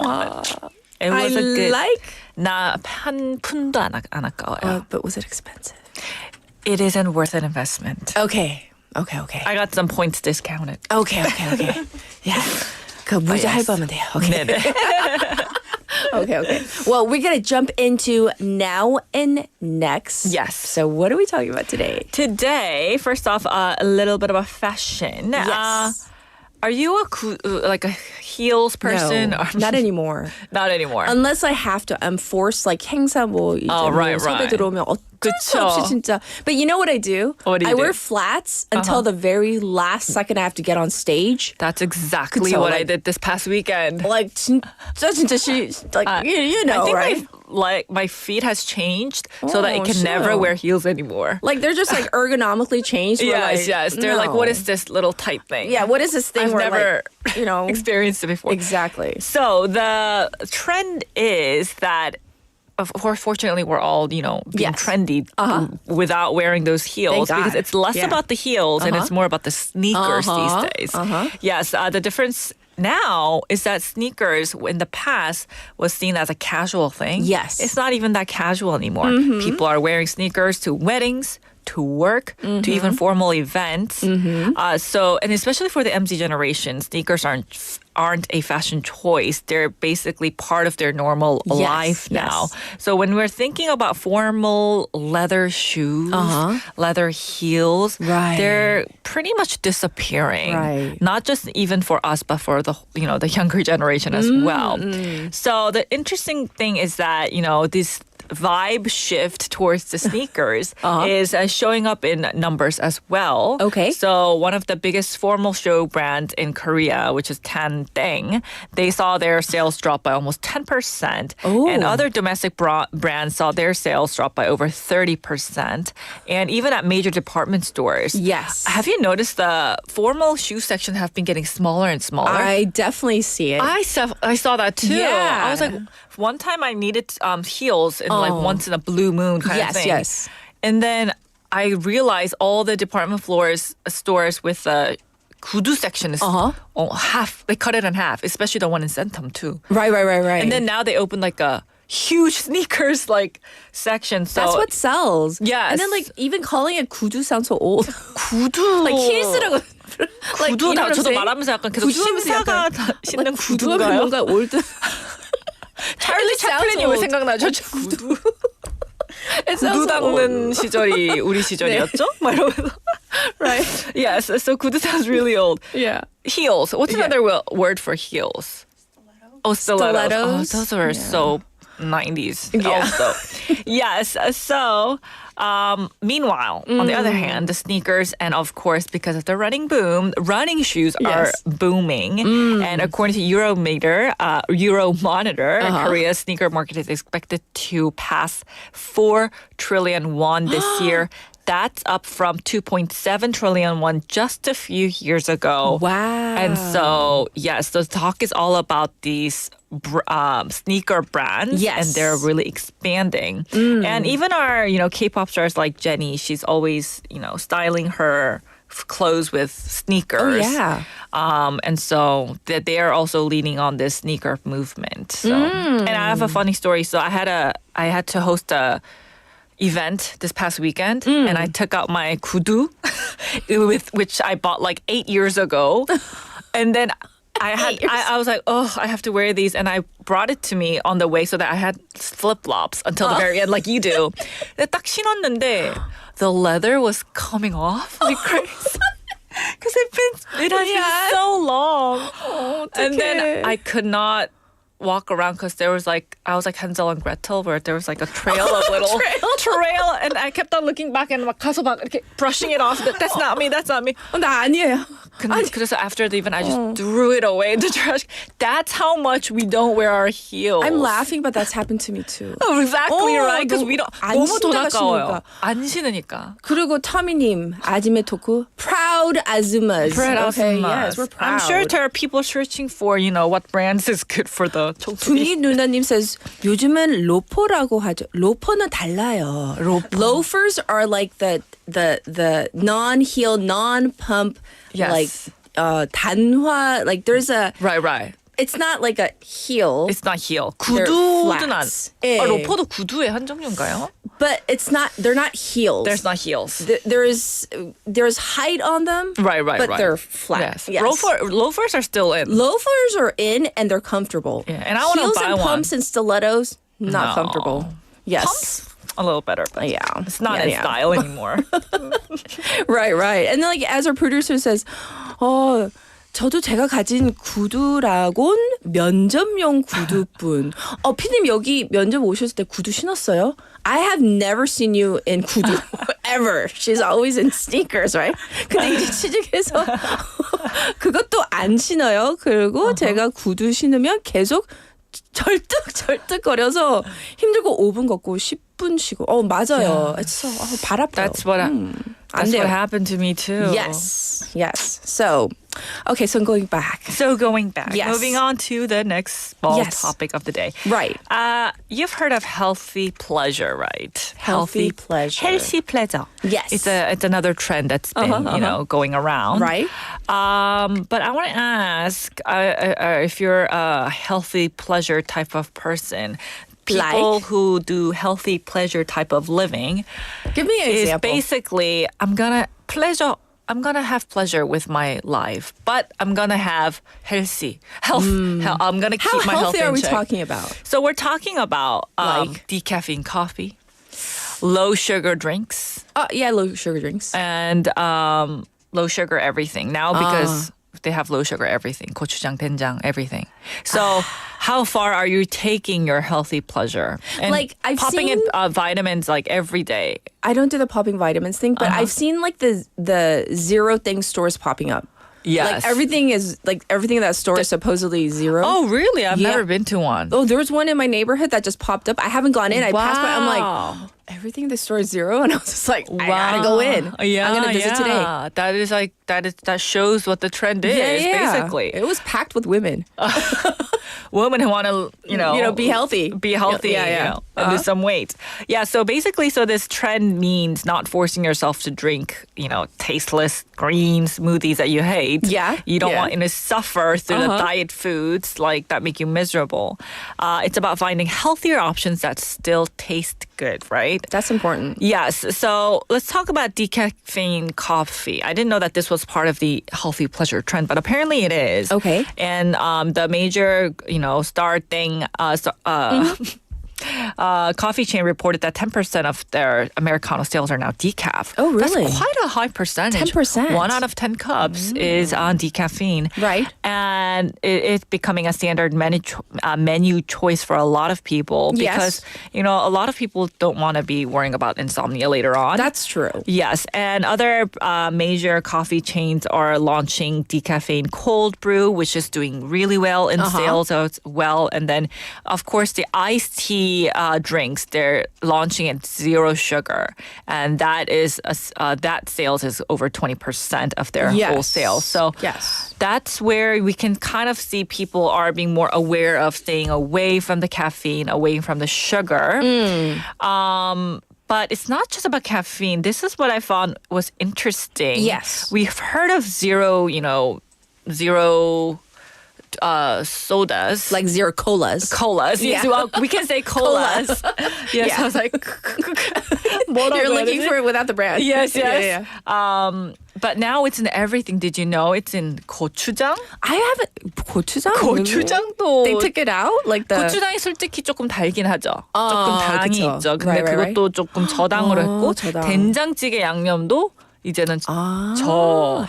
it I was a good. like. 나한 푼도 안 아까워요. But was it expensive? It isn't worth an investment. Okay. I got some points discounted. Okay. Yeah. 그 문제 yes. 할부하면 돼요. Okay. 네네. Okay. Well, we're going to jump into now and next. Yes. So what are we talking about today? Today, first off, a little bit about fashion. Yes. Are you like a heels person? No, or not anymore. Not anymore. Unless I have to, I'm forced. Like 행사 뭐 이제 Oh, right, 섭외 right. 들어오면 어쩔 수 그쵸. 없이 진짜. But you know what I do? What do you I do? wear flats until the very last second I have to get on stage. That's exactly 그쵸, what I like- did this past weekend. Like 진짜 like you know, I think right? my feet has changed so that it Oh, can never sure. wear heels anymore. Like they're just like ergonomically changed. We're Yes. like, They're like, no. what is this little tight thing? Yeah, what is this thing I've where never like, you know, experienced it before. exactly. So the trend is that, of course, fortunately, we're all, being Yes. trendy without wearing those heels Thank because God. it's less Yeah. about the heels and it's more about the sneakers these days. Yes, the difference now is that sneakers in the past was seen as a casual thing. Yes. It's not even that casual anymore. People are wearing sneakers to weddings, to work, to even formal events. So, and especially for the MZ generation, sneakers aren't a fashion choice. They're basically part of their normal life now. yes. So when we're thinking about formal leather shoes, leather heels, Right. they're pretty much disappearing. Right. Not just even for us, but for the the younger generation as well. So the interesting thing is that this vibe shift towards the sneakers is showing up in numbers as well. Okay. So one of the biggest formal show brands in Korea, which is Tandeng, they saw their sales drop by almost 10%. Oh. And other domestic brands saw their sales drop by over 30%. And even at major department stores. Yes. Have you noticed the formal shoe section have been getting smaller and smaller? I definitely see it. I saw that too. Yeah. I was like, one time I needed heels in like once in a blue moon kind of thing. Yes. And then I realized all the department stores with the 구두 section is half. They cut it in half, especially the one in Centum too. Right. And then now they open like a huge sneakers like section. So that's what sells. Yes. And then like even calling it 구두 sounds so old. 구두. like 힐스라고. like, 구두 you know what I'm 저도 saying? 말하면서 약간 계속 구두하면서 신사가 약간 신는 like, 구두하면 구두인가요? 뭔가 올드. 찰리 채플린이 왜 생각나죠? 구두. 구두 닦는 시절이 우리 시절이었죠? 막 이러면서. Right. Yes, so 구두 sounds really old. Yeah. Heels. What's another word for heels? Oh, stilettos. Oh, Stilettos. those are so 90s Yeah. also. Yes, so meanwhile, on the other hand, the sneakers and of course because of the running boom, running shoes are Yes. booming. And according to Euromonitor, Korea's sneaker market is expected to pass 4 trillion won this year. That's up from 2.7 trillion won just a few years ago. Wow. And so, yes, the talk is all about these sneaker brands. Yes. And they're really expanding. And even our, K-pop stars like Jennie, she's always, styling her clothes with sneakers. Oh, yeah. And so they are also leaning on this sneaker movement. So. And I have a funny story. So I had to host a event this past weekend and I took out my gudu which I bought like 8 years ago. And then I was like, I have to wear these. And I brought it to me on the way so that I had flip-flops until the very end, like you do. 근데 딱 신었는데 the leather was coming off like crazy. Because it has been so long. And then I could not walk around because there was like I was like Hansel and Gretel where there was like a trail of little trail and I kept on looking back and 막 가서 막 이렇게 brushing it off. That's not me. That's not me. 나 아니에요. 그래서 after the event I just threw it away in the trash. That's how much we don't wear our heels. I'm laughing, but that's happened to me too. Oh, exactly right. Because we don't. 안 너무 돈 신다가 아까워요. 신으니까. 안 신으니까. 그리고 터미님 아침에 토크 proud azumas. Proud Okay, azumas. yes, we're proud. I'm sure there are people searching for what brands is good for the 둥이 누나님 says 요즘은 로퍼라고 하죠. 로퍼는 달라요. Loafers are like the non-heel, non-pump, Yes. like 단화. Like there's a right. It's not like a heel. It's not heel. They're 구두는 안. flats. 예. 로퍼도 구두의 한 종류인가요? But it's not. They're not heels. There's not heels. There's height on them. Right. But they're flat. Yes. Loafers are still in. Loafers are in and they're comfortable. Yeah, and I want to Heels buy and one. pumps and stilettos, not No. comfortable. Yes. Pumps? A little better. But Yeah. It's not in style anymore. Right. And then, like, as our producer says, 저도 제가 가진 구두라곤 면접용 구두뿐. 피디님 여기 면접 오셨을 때 구두 신었어요? I have never seen you in 구두 ever. She's always in sneakers, right? 근데 이제 취직해서 그것도 안 신어요. 그리고 제가 구두 신으면 계속 절뚝거려서 힘들고 5분 걷고 10분 쉬고. 맞아요. 발 아파요. That's what happened to me too. Yes. So, okay, so going back. Yes. Moving on to the next small topic of the day. Right. You've heard of healthy pleasure, right? Healthy pleasure. 헬시플레저. Yes. It's another trend that's been going around. Right. But I want to ask if you're a healthy pleasure type of person. People who do healthy pleasure type of living. Give me an is example. basically I'm gonna have pleasure with my life, but I'm gonna have health. I'm gonna keep my health How healthy in are we check. talking about? So we're talking about decaffeine coffee, low sugar drinks, low sugar drinks. and low sugar everything. Now because they have low sugar everything, gochujang, 된장, everything. So how far are you taking your healthy pleasure? And Like, I've popping seen- in vitamins like every day. I don't do the popping vitamins thing, but I've seen like the zero thing stores popping up. Yes. Like everything in that store is supposedly zero. Oh, really? I've Yeah. never been to one. Oh, there was one in my neighborhood that just popped up. I haven't gone in. I passed by. I'm Wow. like, everything in the store is zero, and I was just like, I gotta go in. Yeah, I'm gonna visit today. That shows what the trend is. Basically, it was packed with women. women who want to be healthy. be healthy, Yeah. and lose some weight. Yeah, so basically, this trend means not forcing yourself to drink, tasteless green smoothies that you hate. Yeah, You don't yeah. want to suffer through the diet foods like that make you miserable. It's about finding healthier options that still taste good, right? That's important. Yes. So let's talk about decaffeine coffee. I didn't know that this was part of the healthy pleasure trend, but apparently it is. Okay. And the major, star thing, coffee chain reported that 10% of their Americano sales are now decaf. Oh, really? That's quite a high percentage. 10%. 1 out of 10 cups is on decaffeine. Right. And it's becoming a standard menu choice for a lot of people because, Yes. a lot of people don't want to be worrying about insomnia later on. That's true. Yes, and other major coffee chains are launching decaffeine cold brew, which is doing really well in sales as well. And then, of course, the iced tea drinks, they're launching at zero sugar, and that sales is over 20% of their whole sales. So that's where we can kind of see people are being more aware of staying away from the caffeine, away from the sugar. But it's not just about caffeine. This is what I found was interesting. Yes. We've heard of zero sodas. Like zero colas. Colas. Yes, Yeah. well, we can say colas. Yes, I was like, You're looking for it without the brand. Yes. Yeah. But now it's in everything. Did you know it's in 고추장? I haven't. 고추장? 고추장도. They took it out? Like the. 고추장이 솔직히 조금 달긴 하죠. 조금 당이 그쵸. 있죠. 근데 Right. 그것도 조금 저당으로 했고 저당. 된장찌개 양념도 이제는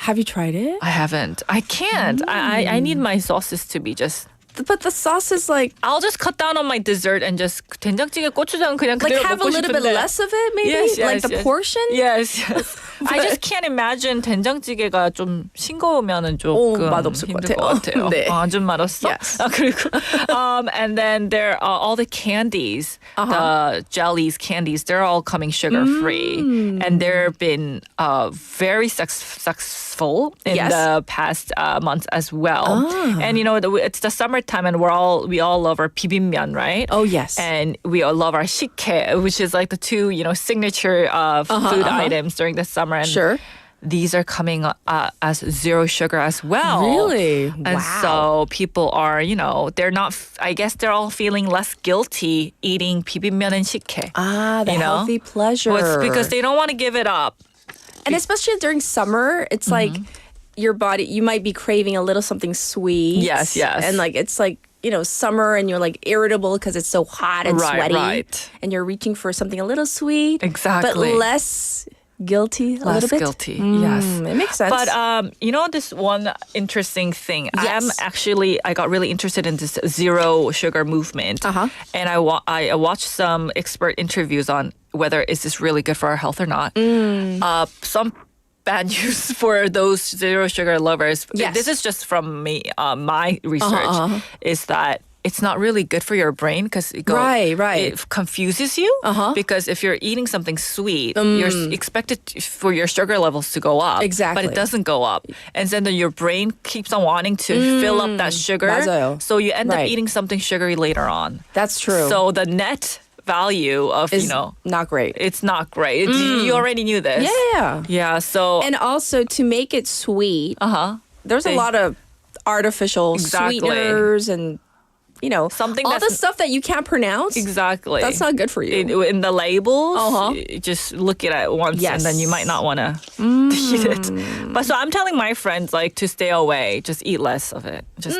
Have you tried it? I haven't. I can't. I need my sauces to be just but the sauce is like I'll just cut down on my dessert and just 된장찌개 고추장 그냥 그대로 have a 먹고 little bit 싶은데. less of it, maybe Yes, like yes, the yes. portion. Yes, yes. I just can't imagine 된장찌개가 좀 싱거우면은 조금 맛없을 것 힘들 것 같아요. 네. 좀 맛없어. Yes. 그리고 and then there are all the candies, the jellies, candies. They're all coming sugar free, and they've been very successful in Yes. the past months as well. And you know, it's the summertime, and we all love our bibimbap, right? Oh, yes. And we all love our 식혜, which is like the two, signature food items during the summer. And Sure. these are coming as zero sugar as well. Really? And Wow. so people are, they're not, I guess they're all feeling less guilty eating bibimbap and 식혜. The healthy pleasure. Well, it's because they don't want to give it up. And especially during summer, it's like your body, you might be craving a little something sweet. Yes, yes. And like, it's like, summer and you're like irritable because it's so hot and Right, sweaty. right. And you're reaching for something a little sweet. Exactly. But less guilty a Less little bit. guilty, yes. It makes sense. But this one interesting thing. Yes. I got really interested in this zero sugar movement, and I watched some expert interviews on whether is this really good for our health or not. Some bad news for those zero sugar lovers. Yes. This is just from me. My research is that it's not really good for your brain because Right. it confuses you because if you're eating something sweet, you're expected for your sugar levels to go up. Exactly. But it doesn't go up. And then your brain keeps on wanting to fill up that sugar. 맞아요. So you end up Right. eating something sugary later on. That's true. So the net value of, is not great. it's not great. You already knew this. Yeah. Yeah, so... And also to make it sweet, there's a They- lot of artificial Exactly. sweeteners and Something all the that's- stuff that you can't pronounce. Exactly. That's not good for you. In the labels, you just look at it once and then you might not want to eat it. But so I'm telling my friends to stay away. Just eat less of it. Just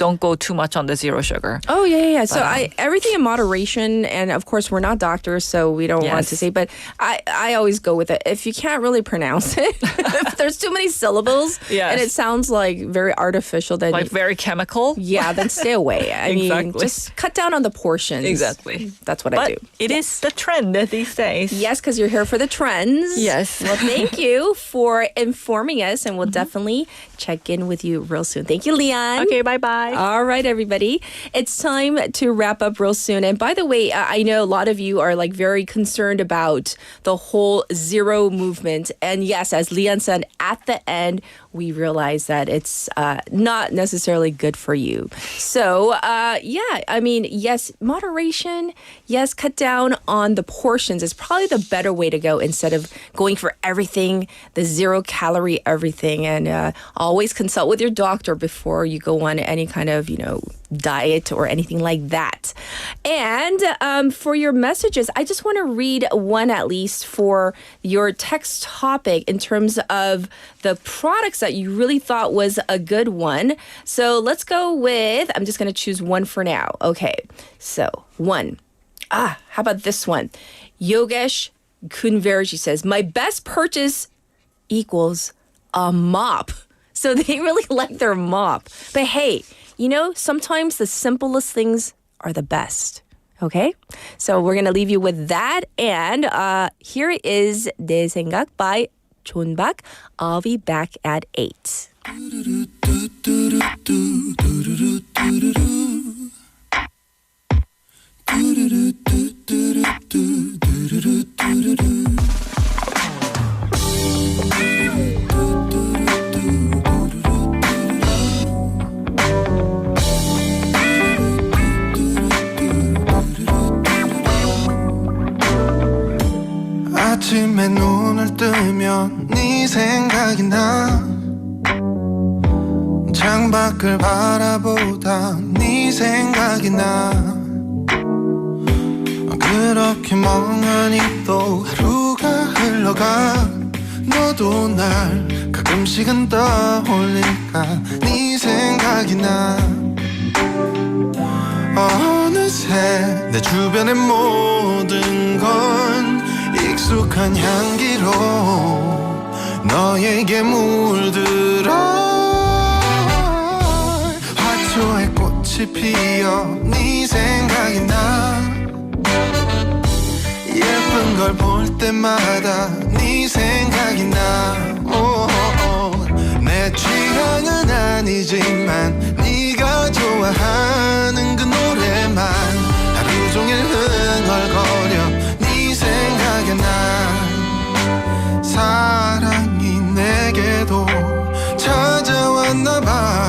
don't go too much on the zero sugar. Oh yeah. So everything in moderation, and of course we're not doctors, so we don't want Yes. to say. But I always go with it. If you can't really pronounce it, if there's too many syllables, Yes. and it sounds like very artificial, then Very chemical. then stay away. I mean, Exactly. just cut down on the portions. Exactly. That's what I But do. it is the trend these days. Yes, because you're here for the trends. Yes. Well, thank you for informing us, and we'll definitely check in with you real soon. Thank you, Lian. Okay, bye-bye. All right, everybody. It's time to wrap up real soon. And by the way, I know a lot of you are very concerned about the whole zero movement. And yes, as Lian said, at the end, we realize that it's not necessarily good for you. So, yes, moderation. Yes, cut down on the portions is probably the better way to go instead of going for everything, the 0-calorie everything. And always consult with your doctor before you go on any kind of, diet or anything like that. And for your messages, I just want to read one at least for your text topic in terms of the products that you really thought was a good one. So let's go with, I'm just going to choose one for now. Okay, so one. How about this one? Yogesh Kunverji says, my best purchase equals a mop. So they really like their mop. But hey, sometimes the simplest things are the best. Okay? So we're going to leave you with that. And here is 내 생각 by John Bak. I'll be back at 8. 아침에 눈을 뜨면 네 생각이 나 창밖을 바라보다 네 생각이 나 그렇게 멍하니 또 하루가 흘러가 너도 날 가끔씩은 떠올릴까 네 생각이 나 어느새 내 주변의 모든 건 익숙한 향기로 너에게 물들어 화초에 꽃이 꽃이 피어 네 생각이 나 예쁜 걸 볼 때마다 네 생각이 나 내 취향은 아니지만 네가 좋아하는 그 노래만 하루 종일 흥얼거려 네 생각이 나 사랑이 내게도 찾아왔나 봐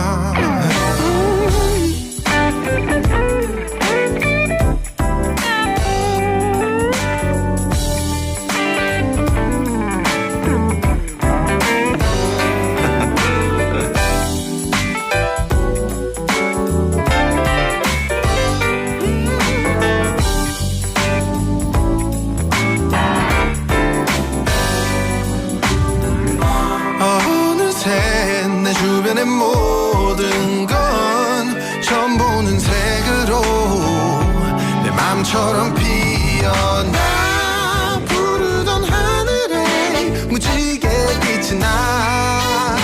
주변의 모든 건 처음 보는 색으로 내 맘처럼 피어나 부르던 하늘에 무지개 빛이 나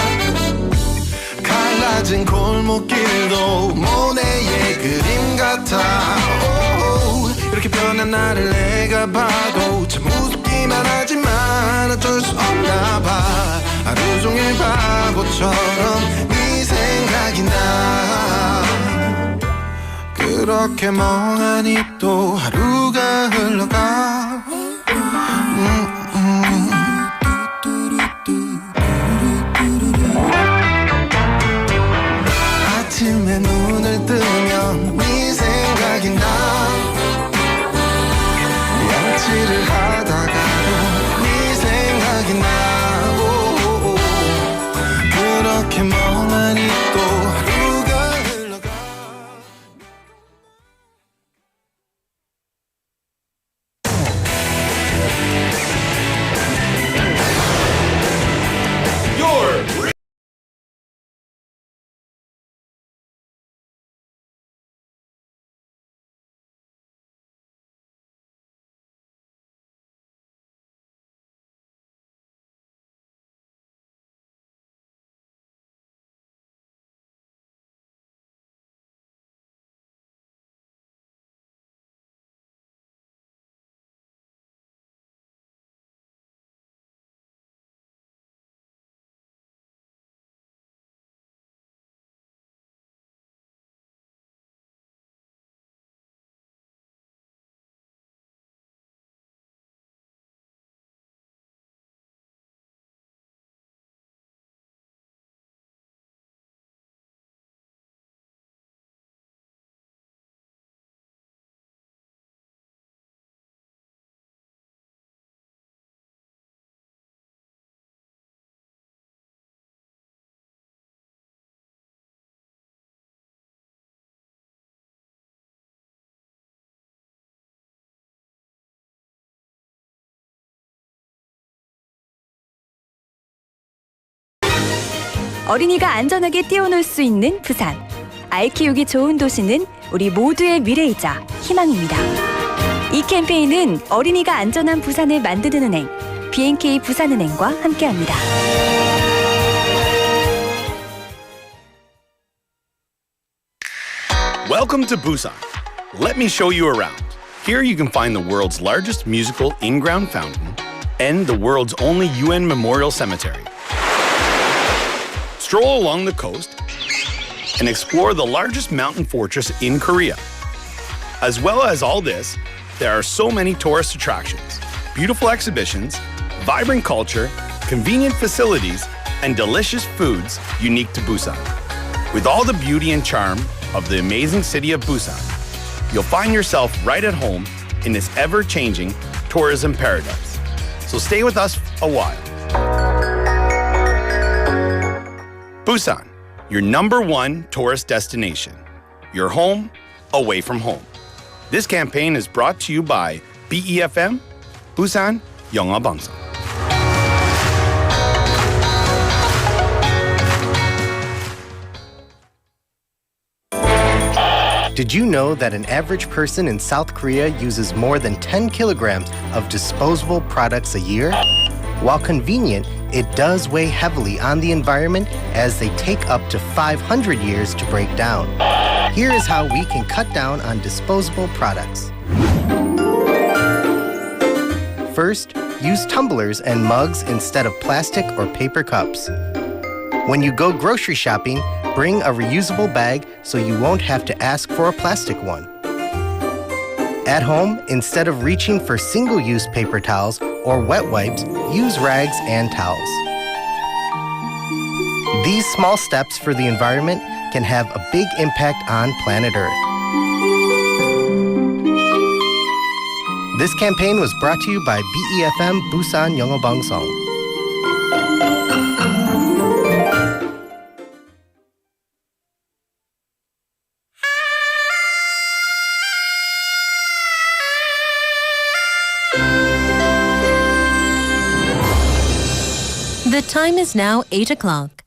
갈라진 골목길도 모네의 그림 같아 이렇게 변한 나를 내가 봐도 참 무섭기만 하지만 어쩔 수 없나 봐 하루 종일 바보처럼 네 생각이 나 그렇게 멍하니 또 하루가 흘러가 아침에 눈을 뜨면 네 생각이 나 양치를 하다가도 네 생각이 나 그렇게 멍하니 또 하루가 흘러가 어린이가 안전하게 뛰어놀 수 있는 부산. 아이 키우기 좋은 도시는 우리 모두의 미래이자 희망입니다. 이 캠페인은 어린이가 안전한 부산을 만드는 은행, B&K 부산은행과 함께합니다. Welcome to Busan. Let me show you around. Here you can find the world's largest musical in-ground fountain and the world's only UN memorial cemetery. Stroll along the coast and explore the largest mountain fortress in Korea. As well as all this, there are so many tourist attractions, beautiful exhibitions, vibrant culture, convenient facilities, and delicious foods unique to Busan. With all the beauty and charm of the amazing city of Busan, you'll find yourself right at home in this ever-changing tourism paradise. So stay with us a while. Busan, your #1 tourist destination. Your home, away from home. This campaign is brought to you by BEFM, Busan 영어방송. Did you know that an average person in South Korea uses more than 10 kilograms of disposable products a year? While convenient, it does weigh heavily on the environment as they take up to 500 years to break down. Here is how we can cut down on disposable products. First, use tumblers and mugs instead of plastic or paper cups. When you go grocery shopping, bring a reusable bag so you won't have to ask for a plastic one. At home, instead of reaching for single-use paper towels or wet wipes, use rags and towels. These small steps for the environment can have a big impact on planet Earth. This campaign was brought to you by BEFM Busan 영어방송. The time is now 8 o'clock.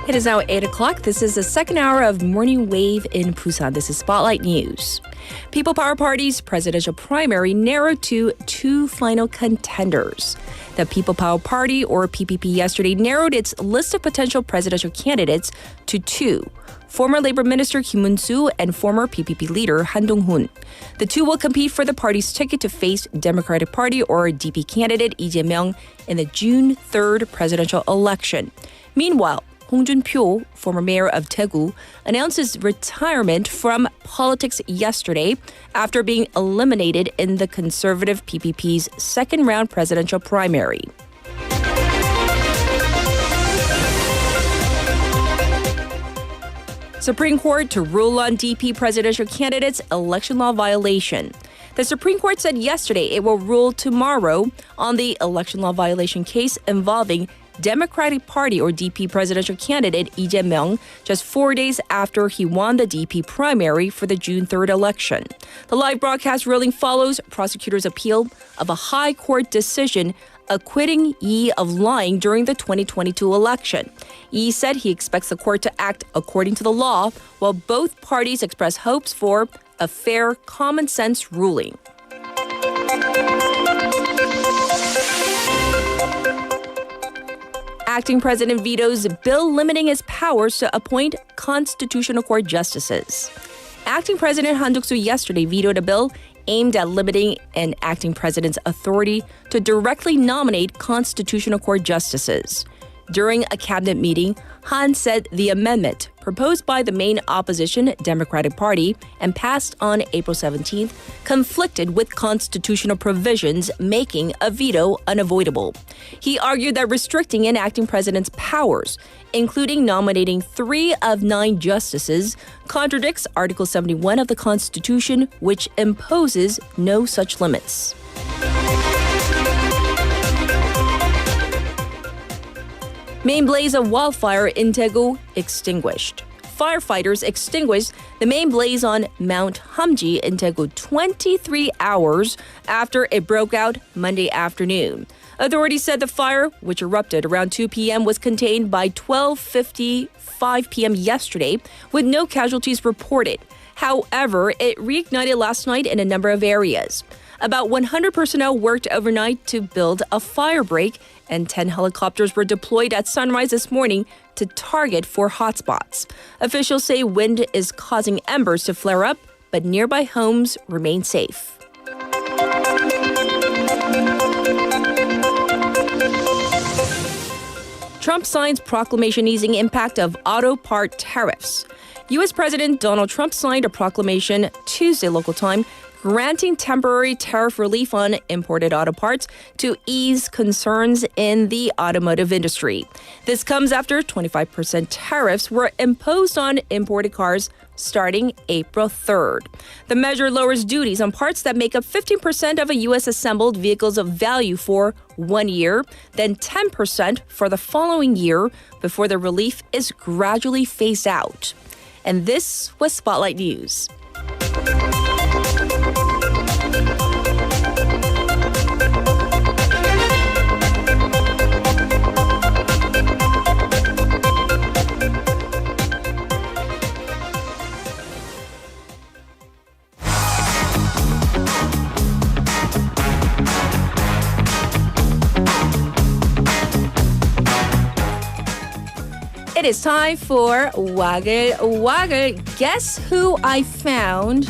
It is now 8 o'clock. This is the second hour of Morning Wave in Busan. This is Spotlight News. People Power Party's presidential primary narrowed to two final contenders. The People Power Party, or PPP, yesterday narrowed its list of potential presidential candidates to two: former Labor Minister Kim Moon-soo and former PPP leader Han Dong-hoon. The two will compete for the party's ticket to face Democratic Party, or DP, candidate Lee Jae-myung in the June 3rd presidential election. Meanwhile, Hong Jun-pyo, former mayor of Daegu, announced his retirement from politics yesterday after being eliminated in the conservative PPP's second-round presidential primary. Supreme Court to rule on DP presidential candidates' election law violation. The Supreme Court said yesterday it will rule tomorrow on the election law violation case involving Democratic Party, or DP, presidential candidate Lee Jae-myung just 4 days after he won the DP primary for the June 3rd election. The live broadcast ruling follows prosecutors' appeal of a high court decision acquitting Lee of lying during the 2022 election. Lee said he expects the court to act according to the law, while both parties express hopes for a fair, common-sense ruling. Acting President vetoes bill limiting his powers to appoint Constitutional Court justices. Acting President Han Duck-soo yesterday vetoed a bill aimed at limiting an acting president's authority to directly nominate Constitutional Court justices. During a cabinet meeting, Han said the amendment, proposed by the main opposition Democratic Party and passed on April 17th, conflicted with constitutional provisions, making a veto unavoidable. He argued that restricting an acting president's powers, including nominating 3 of 9 justices, contradicts Article 71 of the Constitution, which imposes no such limits. Main blaze of wildfire in Daegu extinguished. Firefighters extinguished the main blaze on Mount Hamji in Daegu 23 hours after it broke out Monday afternoon. Authorities said the fire, which erupted around 2 p.m., was contained by 12:55 p.m. yesterday, with no casualties reported. However, it reignited last night in a number of areas. About 100 personnel worked overnight to build a fire break, and 10 helicopters were deployed at sunrise this morning to target 4 hotspots. Officials say wind is causing embers to flare up, but nearby homes remain safe. Trump signs proclamation easing impact of auto part tariffs. U.S. President Donald Trump signed a proclamation Tuesday local time granting temporary tariff relief on imported auto parts to ease concerns in the automotive industry. This comes after 25% tariffs were imposed on imported cars starting April 3rd. The measure lowers duties on parts that make up 15% of a U.S. assembled vehicles of value for 1 year, then 10% for the following year before the relief is gradually phased out. And this was Spotlight News. It is time for 와글와글. Guess who I found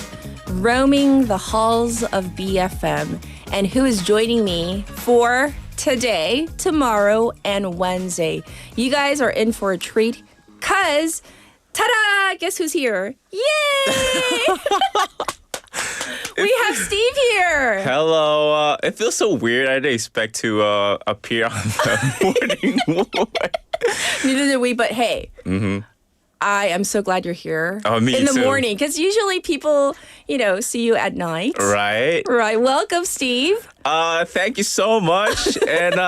roaming the halls of BFM and who is joining me for today, tomorrow, and Wednesday. You guys are in for a treat because, ta-da! Guess who's here? Yay! We have Steve here. Hello. It feels so weird. I didn't expect to appear on the morning. Neither did we, but hey. I am so glad you're here me in the too. morning because usually people, see you at night. Right. Right. Welcome, Steve. Thank you so much. And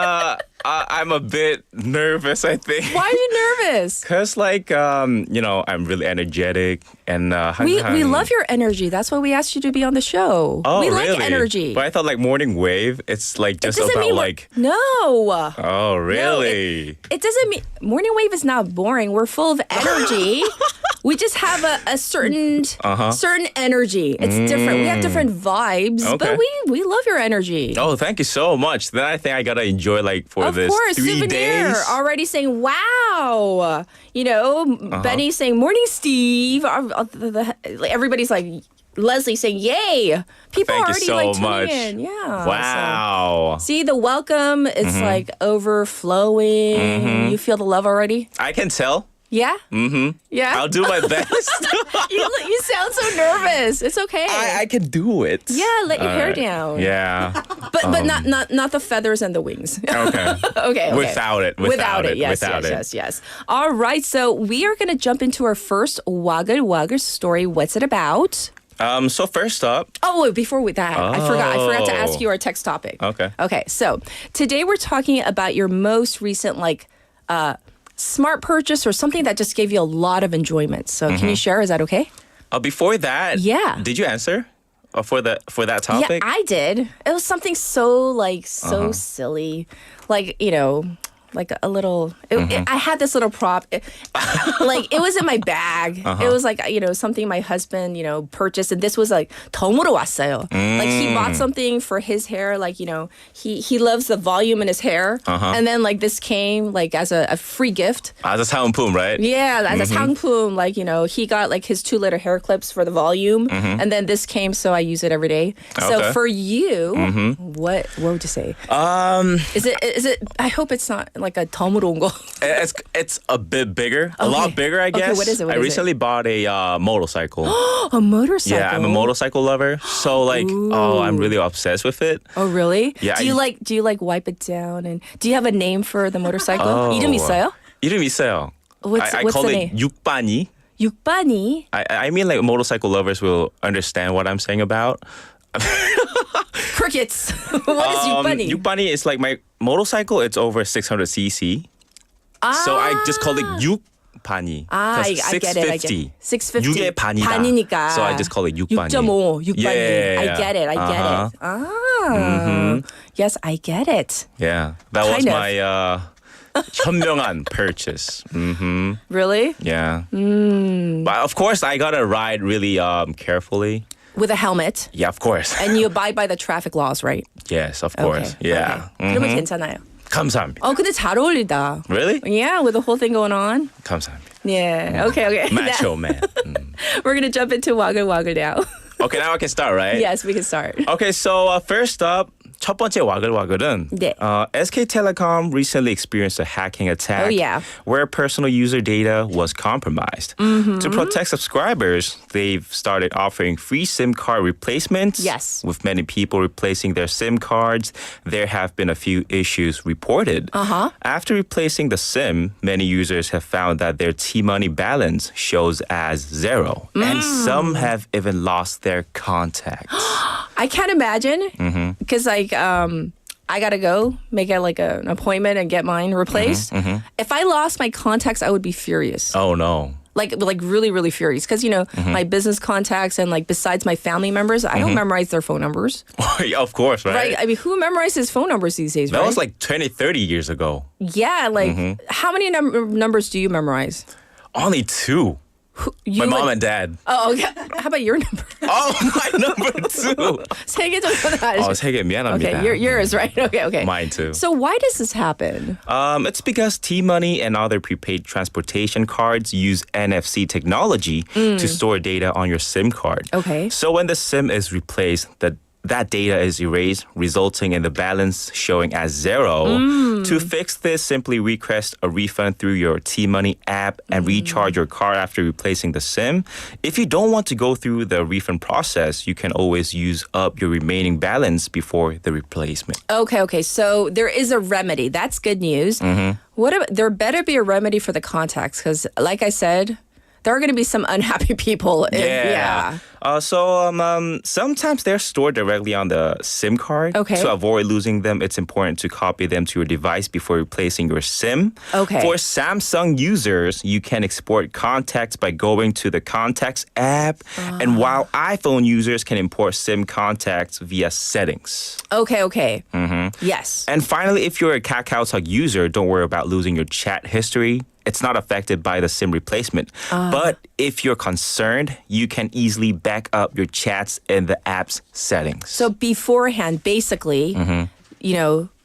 I'm a bit nervous, I think. Why are you nervous? Because, I'm really energetic. And we love your energy. That's why we asked you to be on the show. Oh, we really? like energy. But I thought, morning wave, it's, just doesn't about, mean No. Oh, No, really? it doesn't mean... Morning wave is not boring. We're full of energy. We just have a certain energy. It's different. We have different vibes, but we love your energy. Oh, thank you so much. Then I think I gotta enjoy for this 3 souvenir. days. Already saying wow. Benny saying morning, Steve. Everybody's like Leslie saying yay. People Thank are you already so tuning much. in. Yeah. Wow. So. See the welcome. It's overflowing. You feel the love already. I can tell. Yeah? Yeah? I'll do my best. You sound so nervous. It's okay. I can do it. Yeah, let your hair down. Yeah. But not the feathers and the wings. Okay. Okay. Without it. Yes. All right, so we are going to jump into our first 와글와글 story. What's it about? So first up. Oh, wait, before that, I forgot to ask you our text topic. Okay, so today we're talking about your most recent smart purchase or something that just gave you a lot of enjoyment. So can you share? Is that okay? Before that, yeah. Did you answer for that topic? Yeah, I did. It was something so silly, a little. I had this little prop. It was in my bag. It was something my husband purchased, and this was 덤으로 왔어요. He bought something for his hair. He loves the volume in his hair, and then this came as a free gift. As a 상품, right? Yeah, as a 상품. He got his 2-liter hair clips for the volume, and then this came, so I use it every day. So for you, what would you say? Is it? I hope it's not a 덤으로 온 거. It's a bit bigger, a lot bigger, I guess. Okay, what is it? I recently bought a motorcycle. A motorcycle? Yeah, I'm a motorcycle lover. So I'm really obsessed with it. Oh, really? Yeah. Do you wipe it down? And do you have a name for the motorcycle? 이름 있어요? 이름 있어요. What's call the it name? 육반이. 육반이? I mean motorcycle lovers will understand what I'm saying about. Crickets. What is 육반이? 육반이 is my motorcycle. It's over 600cc. So I just call it 육반이. I get it. 650. 6의 반이다. 반이니까. So I just call it 육반이. 6.5. 육반이. Yeah. I get it. Yes, I get it. Yeah. That was my 현명한 purchase. Really? Yeah. But of course, I gotta ride really carefully. With a helmet. Yeah, of course. And you abide by the traffic laws, right? Yes, of course. Okay. Yeah. Okay. 그러면 괜찮아요. 감사합니다. 근데 잘 어울린다. Really? Yeah, with the whole thing going on. 감사합니다. Yeah. Okay. Macho man. We're gonna jump into 와글와글 now. Okay, now I can start, right? Yes, we can start. Okay, so first up, 첫 번째 와글와글은 네. SK Telecom recently experienced a hacking attack where personal user data was compromised. To protect subscribers, they've started offering free SIM card replacements. Yes. With many people replacing their SIM cards, there have been a few issues reported. After replacing the SIM, many users have found that their T-Money balance shows as 0. And some have even lost their contacts. I can't imagine because I gotta go make an appointment and get mine replaced. If I lost my contacts, I would be furious. Oh no. Like really, really furious. Because, my business contacts and besides my family members, I don't memorize their phone numbers. Of course, right? Right? I mean, who memorizes phone numbers these days, That right? was 20, 30 years ago. Yeah, how many numbers do you memorize? Only 2. You My mom would- and dad. Oh, okay. How about your number? Oh, my number 2. 3개 정도는 알죠. 3개 미안합니다. Okay, yours, right? Okay. Mine too. So why does this happen? It's because T-Money and other prepaid transportation cards use NFC technology to store data on your SIM card. Okay. So when the SIM is replaced, that data is erased, resulting in the balance showing as 0. To fix this, simply request a refund through your T-Money app and recharge your card after replacing the SIM. If you don't want to go through the refund process, you can always use up your remaining balance before the replacement. Okay. So there is a remedy. That's good news. There better be a remedy for the contacts because, like I said, there are going to be some unhappy people. Sometimes they're stored directly on the SIM card. Okay. To avoid losing them, it's important to copy them to your device before replacing your SIM. Okay. For Samsung users, you can export contacts by going to the Contacts app. And while iPhone users can import SIM contacts via settings. Okay. Yes. And finally, if you're a KakaoTalk user, don't worry about losing your chat history. It's not affected by the SIM replacement. But if you're concerned, you can easily back up your chats in the app's settings. So beforehand, basically,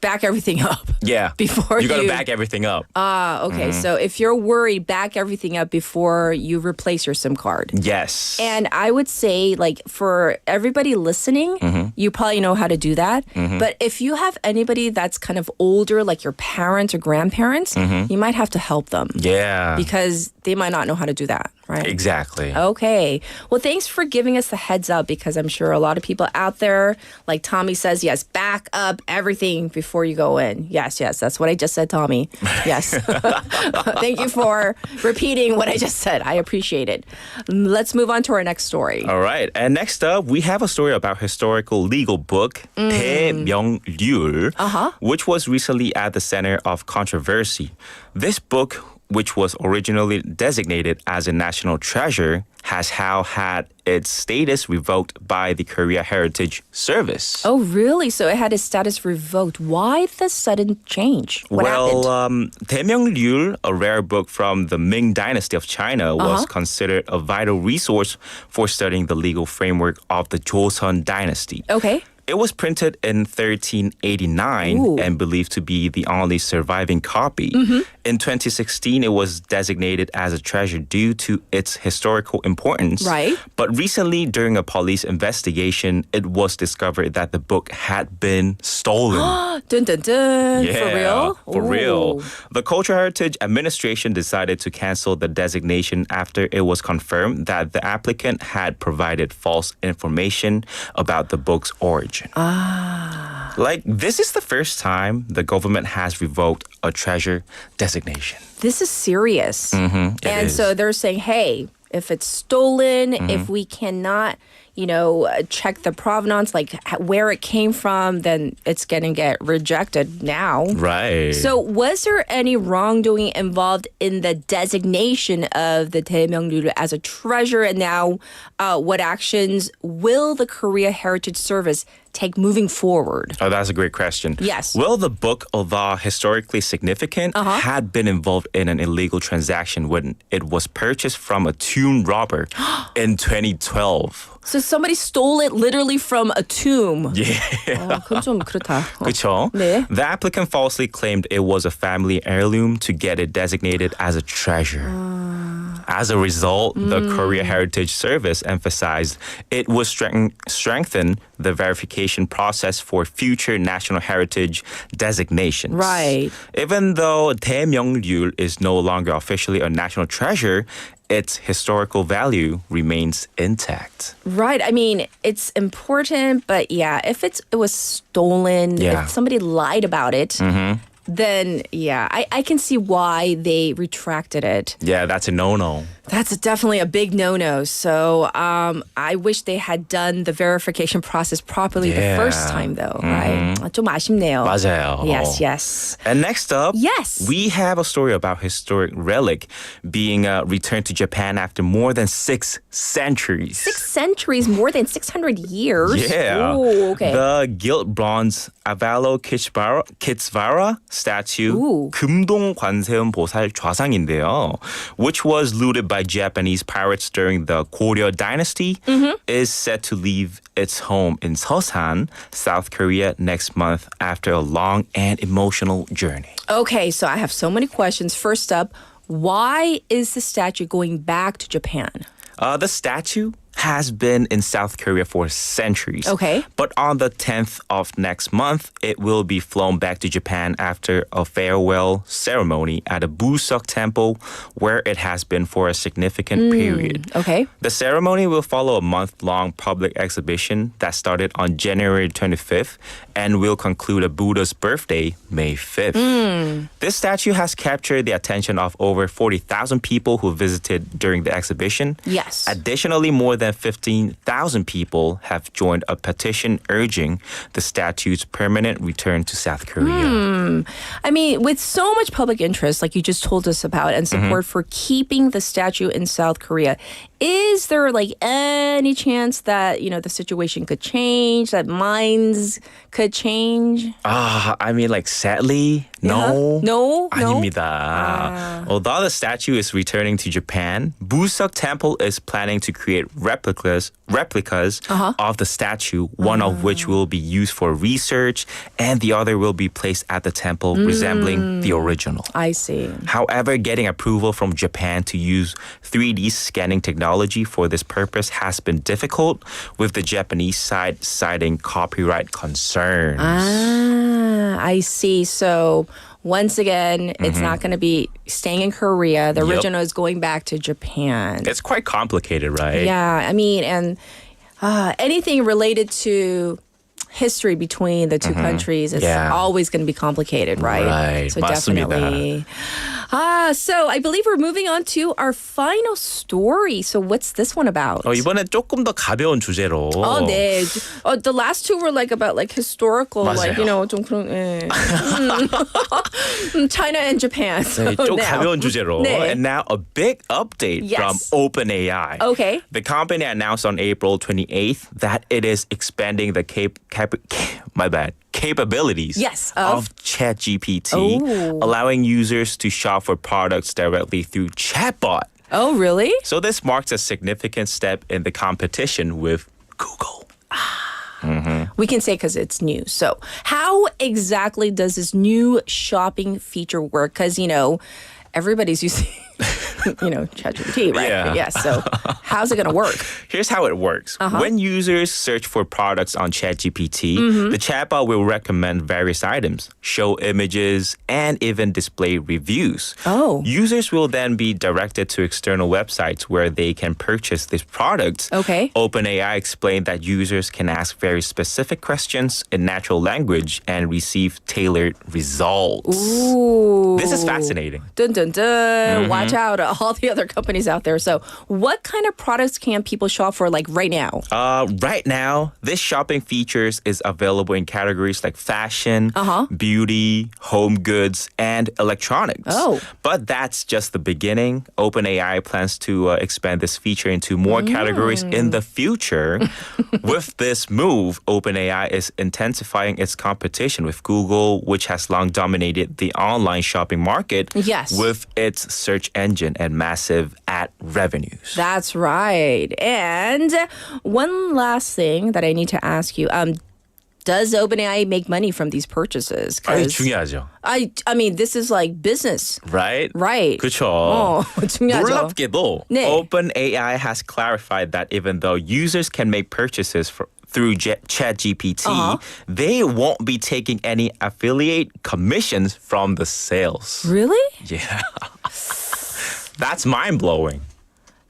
back everything up. Yeah. Before you got to back everything up. Okay. So if you're worried, back everything up before you replace your SIM card. Yes. And I would say, like, for everybody listening, you probably know how to do that. But if you have anybody that's kind of older, like your parents or grandparents, you might have to help them. Yeah. Because they might not know how to do that, right? Exactly. Okay. Well, thanks for giving us the heads up because I'm sure a lot of people out there, like Tommy says, yes, back up everything before you go in. Yes, that's what I just said, Tommy. Yes. Thank you for repeating what I just said. I appreciate it. Let's move on to our next story. All right. And next up, we have a story about historical legal book, 대명률, which was recently at the center of controversy. This book, which was originally designated as a national treasure, has now had its status revoked by the Korea Heritage Service. Oh, really? So it had its status revoked. Why the sudden change? What happened? 대명률, a rare book from the Ming Dynasty of China, was considered a vital resource for studying the legal framework of the Joseon Dynasty. Okay. It was printed in 1389 and believed to be the only surviving copy. In 2016, it was designated as a treasure due to its historical importance. Right. But recently, during a police investigation, it was discovered that the book had been stolen. Dun, dun, dun. Yeah, For real? For real. The Cultural Heritage Administration decided to cancel the designation after it was confirmed that the applicant had provided false information about the book's origin. Like, this is the first time the government has revoked a treasure designation. This is serious. So they're saying, hey, if it's stolen, if we cannot, check the provenance, like where it came from, then it's going to get rejected now. Right. So was there any wrongdoing involved in the designation of the 대명률 as a treasure? And now what actions will the Korea Heritage Service take moving forward? Oh, that's a great question. Yes. Well, the book, although historically significant, had been involved in an illegal transaction when it was purchased from a tomb robber in 2012. So somebody stole it literally from a tomb. Yeah. 그건 좀 그렇다. 그쵸? 네. The applicant falsely claimed it was a family heirloom to get it designated as a treasure. As a result, the Korea Heritage Service emphasized it would strengthen the verification process for future national heritage designations. Right. Even though 대명률 is no longer officially a national treasure, its historical value remains intact. Right. I mean, it's important, but yeah, if it was stolen, if somebody lied about it, then I can see why they retracted it. Yeah, that's a no-no. That's definitely a big no-no. So I wish they had done the verification process properly the first time, though. Right? 좀 아쉽네요. 맞아요. Yes. And next up, yes, we have a story about historic relic being returned to Japan after more than 6 centuries. 6 centuries, more than 600 years? Yeah. Ooh, okay. The gilt bronze Avalokitesvara statue 금동 관세음 보살 좌상인데요, which was looted by by Japanese pirates during the Goryeo dynasty, is set to leave its home in Seosan, South Korea next month after a long and emotional journey. Okay, so I have so many questions. First up, why is the statue going back to Japan? The statue has been in South Korea for centuries. Okay. But on the 10th of next month, it will be flown back to Japan after a farewell ceremony at a Busan temple where it has been for a significant period. Okay. The ceremony will follow a month-long public exhibition that started on January 25th and will conclude at Buddha's birthday, May 5th. This statue has captured the attention of over 40,000 people who visited during the exhibition. Yes. Additionally, more than 15,000 people have joined a petition urging the statue's permanent return to South Korea. I mean, with so much public interest, like you just told us about, and support for keeping the statue in South Korea, is there like any chance that, you know, the situation could change, that minds could change? I mean, like, sadly, no. No? 아닙니다. Although the statue is returning to Japan, Busan Temple is planning to create replicas of the statue, one of which will be used for research and the other will be placed at the temple resembling the original. I see. However, getting approval from Japan to use 3D scanning technology for this purpose has been difficult, with the Japanese side citing copyright concerns. I see. So once again, it's not going to be staying in Korea. The original is going back to Japan. It's quite complicated, right? Yeah, I mean, and anything related to history between the two countries is always going to be complicated, right? Right. So 맞습니다. definitely. So I believe we're moving on to our final story. So what's this one about? 이번엔 조금 더 가벼운 주제로. 네. The last two were like about like historical, 맞아요. like, you know, 좀 그런, China and Japan. So 네, 좀 now. 가벼운 주제로. 네. And now a big update from OpenAI. Okay. The company announced on April 28th that it is expanding the capabilities of ChatGPT, allowing users to shop for products directly through chatbot. Oh, really? So this marks a significant step in the competition with Google. We can say because it's new. So how exactly does this new shopping feature work? Because, you know, everybody's using, you know, ChatGPT, right? Yeah. So how's it going to work? Here's how it works. When users search for products on ChatGPT, the chatbot will recommend various items, show images, and even display reviews. Oh. Users will then be directed to external websites where they can purchase these products. Okay. OpenAI explained that users can ask very specific questions in natural language and receive tailored results. Ooh. This is fascinating. Dun, dun, dun. Watch out, all the other companies out there. So what kind of products can people shop for like right now? Right now, this shopping features is available in categories like fashion, beauty, home goods, and electronics. Oh. But that's just the beginning. OpenAI plans to expand this feature into more categories in the future. With this move, OpenAI is intensifying its competition with Google, which has long dominated the online shopping market. Yes. With its search engine and massive ad revenues. That's right. And one last thing that I need to ask you. Does OpenAI make money from these purchases? 중요하죠. I mean, this is like business. Right? Right. 그렇죠. 중요하죠. 놀랍게도 네. OpenAI has clarified that even though users can make purchases through ChatGPT, they won't be taking any affiliate commissions from the sales. Really? Yeah. That's mind-blowing.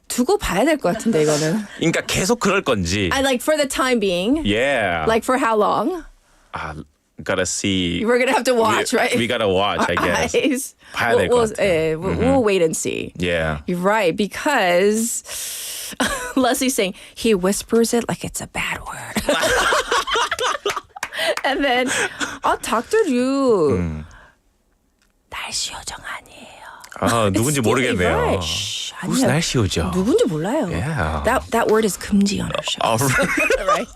두고 봐야 될 것 같은데 이거는. 그러니까 계속 그럴 건지. I like for the time being. Yeah. Like for how long? Gotta see. We're gonna have to watch, right? We gotta watch, I guess. 봐야 될 것 같아요. We'll wait and see. Yeah. You're right, because Leslie's saying he whispers it like it's a bad word. And then, Dr. Yu. 날씨 요정 아니에요. 누군지 모르겠네요. Right. 무슨 날씨 요정? 누군지 몰라요. Yeah. That word is 금지 on our show. Right. Right.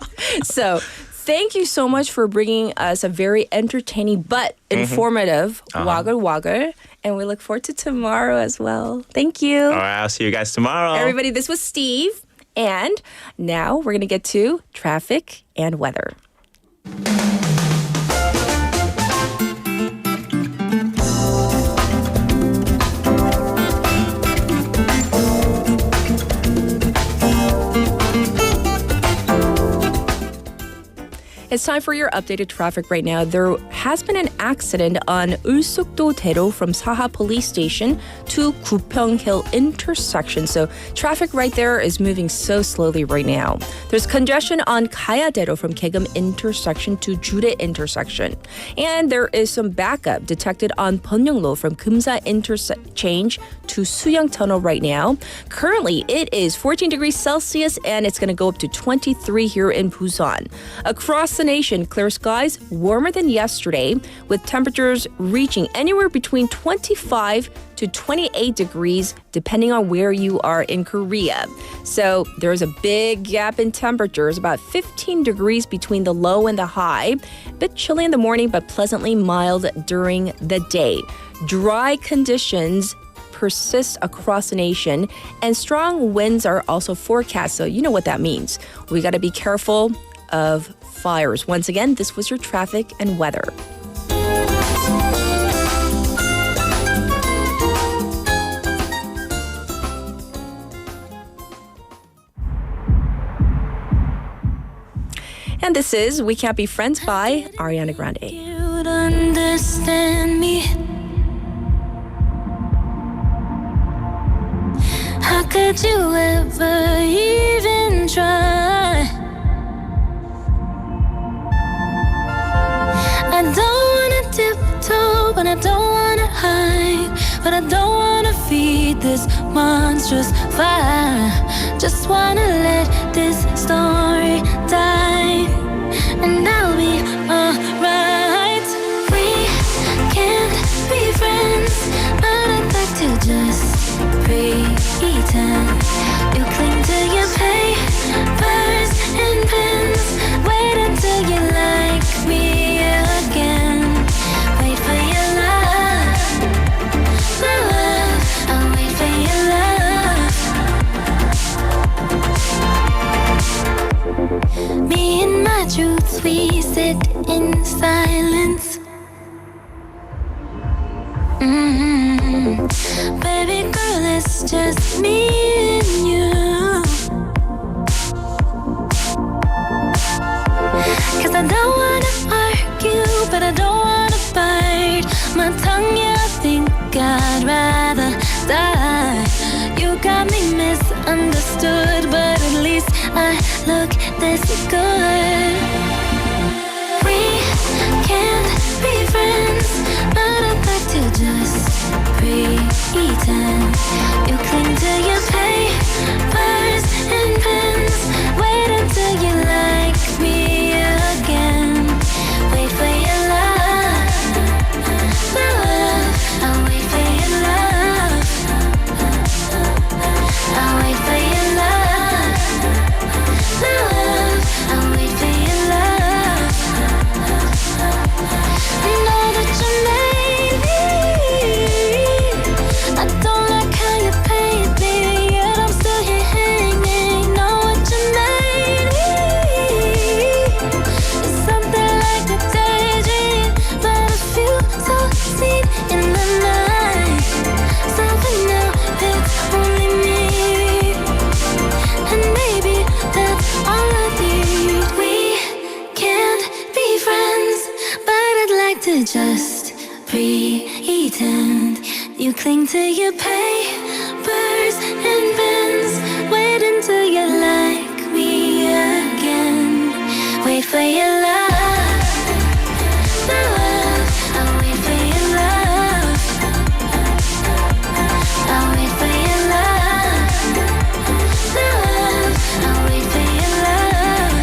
So, thank you so much for bringing us a very entertaining but informative 와글와글. And we look forward to tomorrow as well. Thank you. All right, I'll see you guys tomorrow. Everybody, this was Steve. And now we're going to get to traffic and weather. It's time for your updated traffic right now. There has been an accident on 울숙도대로 from Saha Police Station to Kupyeong-Hill intersection. So traffic right there is moving so slowly right now. There's congestion on Gaya대로 from Kaegum intersection to Jure intersection. And there is some backup detected on Byeonglo from Kumsa interchange to Suyang Tunnel right now. Currently, it is 14 degrees Celsius and it's going to go up to 23 here in Busan. Across the nation, clear skies, warmer than yesterday, with temperatures reaching anywhere between 25 to 28 degrees, depending on where you are in Korea. So there's a big gap in temperatures, about 15 degrees between the low and the high. A bit chilly in the morning, but pleasantly mild during the day. Dry conditions persist across the nation, and strong winds are also forecast, so you know what that means. We got to be careful of fires. Once again, this was your traffic and weather. And this is We Can't Be Friends by Ariana Grande. You'd understand me. How could you ever even try? I don't wanna tiptoe, but I don't wanna hide. But I don't wanna feed this monstrous fire. Just wanna let this story die, and I'll be alright. We can't be friends, but I'd like to just pretend. You cling to your papers and pens. Wait until you like me again. Wait for your love, my love. I'll wait for your love. Me and my truths, we sit in silence. Baby girl, it's just me and you. 'Cause I don't wanna argue, but I don't wanna bite my tongue. Yeah, I think I'd rather die. You got me misunderstood, but at least I look this good. We can't be friends, but I'd like to just pretend. You cling to your papers and pens. Wait until you like me again. Wait for your love, my love. I'll wait for your love. I'll wait for your love, my love. I'll wait for your love. I know that you made me. I don't like how you paint me, yet I'm still here hanging. Know what you made me. It's something like a daydream, but I feel so seen in the night. Something now, it's only me, and maybe that's all I need. We can't be friends, but I'd like to just pretend. You cling to your papers and pens. Wait until you like me again. Wait for your love, my love. I'll wait for your love. I'll wait for your love, my love. I'll wait for your love.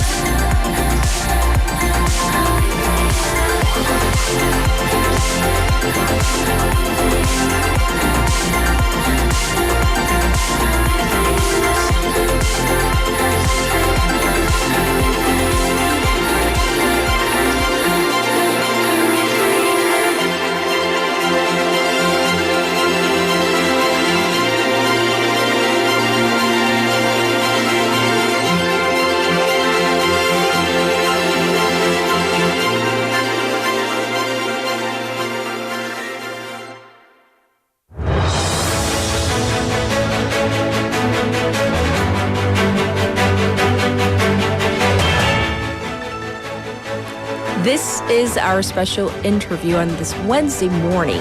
I'll wait for your love. This is our special interview on this Wednesday morning.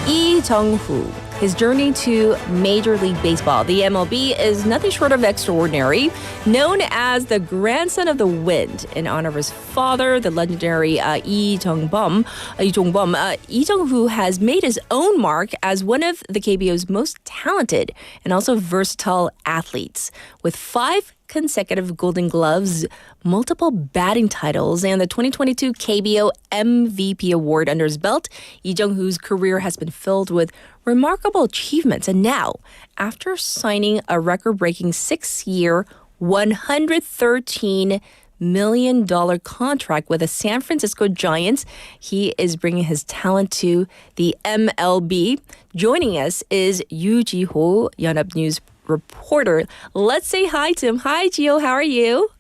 Jung-hoo, his journey to Major League Baseball, the MLB, is nothing short of extraordinary. Known as the grandson of the wind in honor of his father, the legendary Lee Jung-bum, Lee Jung-hoo has made his own mark as one of the KBO's most talented and also versatile athletes. With 5 consecutive Golden Gloves, multiple batting titles, and the 2022 KBO MVP award under his belt, Lee Jung-hoo's career has been filled with remarkable achievements. And now, after signing a record-breaking 6-year, $113 million contract with the San Francisco Giants, he is bringing his talent to the MLB. Joining us is Jee-ho, Yonhap News reporter. Let's say hi to him. Hi, Jee-ho. How are you?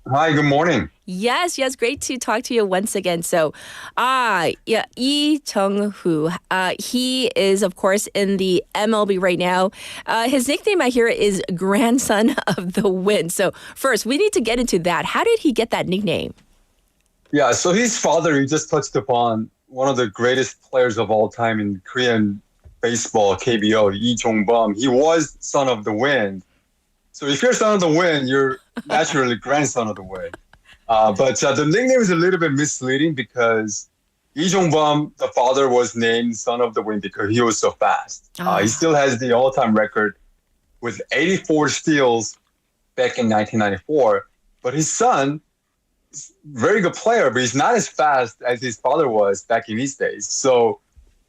Hi, good morning. Yes, great to talk to you once again. So, Lee Jung-hoo, he is, of course, in the MLB right now. His nickname, I hear, is Grandson of the Wind. So, first, we need to get into that. How did he get that nickname? Yeah, so his father, he just touched upon one of the greatest players of all time in Korean baseball, KBO, Lee Jong-bum. He was son of the wind. So if you're son of the wind, you're naturally grandson of the wind. But the nickname is a little bit misleading because Lee Jong-bum, the father, was named son of the wind because he was so fast. He still has the all-time record with 84 steals back in 1994. But his son is a very good player, but he's not as fast as his father was back in his days. So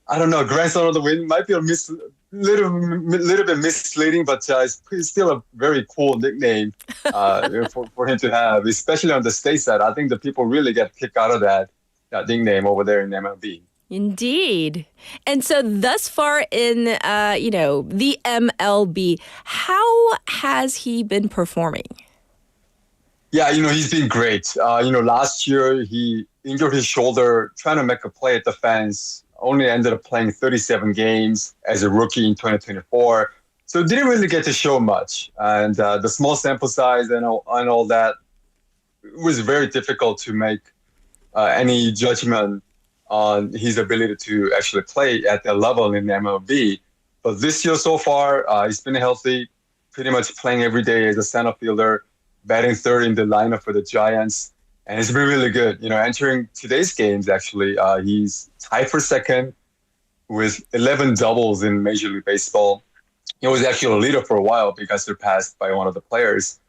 I don't know, grandson of the wind might be a little bit misleading, but it's still a very cool nickname for him to have, especially on the state side. I think the people really get a kick out of that nickname over there in MLB. Indeed. And so thus far in, the MLB, how has he been performing? Yeah, he's been great. Last year he injured his shoulder trying to make a play at the fence. Only ended up playing 37 games as a rookie in 2024. So didn't really get to show much. And the small sample size and all that, it was very difficult to make any judgment on his ability to actually play at that level in the MLB. But this year so far, he's been healthy, pretty much playing every day as a center fielder, batting third in the lineup for the Giants. And it's been really good. Entering today's games, actually, he's tied for second with 11 doubles in Major League Baseball. He was actually a leader for a while because surpassed by one of the players.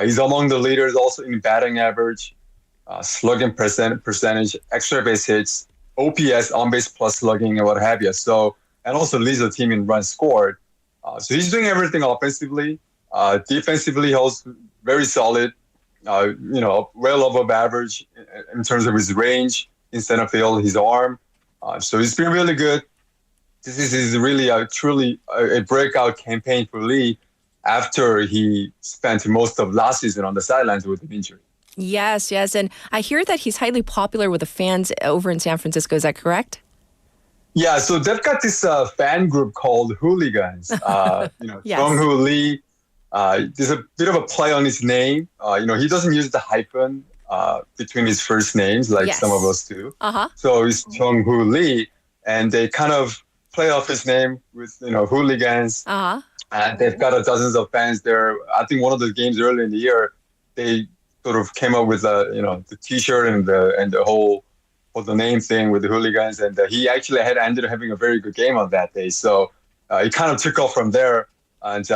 He's among the leaders also in batting average, slugging percentage, extra base hits, OPS, on-base plus slugging, and what have you. So, and also leads the team in runs scored. So he's doing everything offensively. Defensively, he's very solid. Well above average in terms of his range in center field, his arm. So he's been really good. This is really truly a breakout campaign for Lee after he spent most of last season on the sidelines with an injury. Yes. And I hear that he's highly popular with the fans over in San Francisco. Is that correct? Yeah, so they've got this fan group called Hooligans. Yes. Jung-hoo Lee. There's a bit of a play on his name. He doesn't use the hyphen between his first names like some of us do. So it's Jung-hoo Lee, and they kind of play off his name with hooligans. And they've got dozens of fans there. I think one of the games early in the year, they sort of came up with the T-shirt and the whole the name thing with the hooligans, and he actually ended up having a very good game on that day. So it kind of took off from there. And,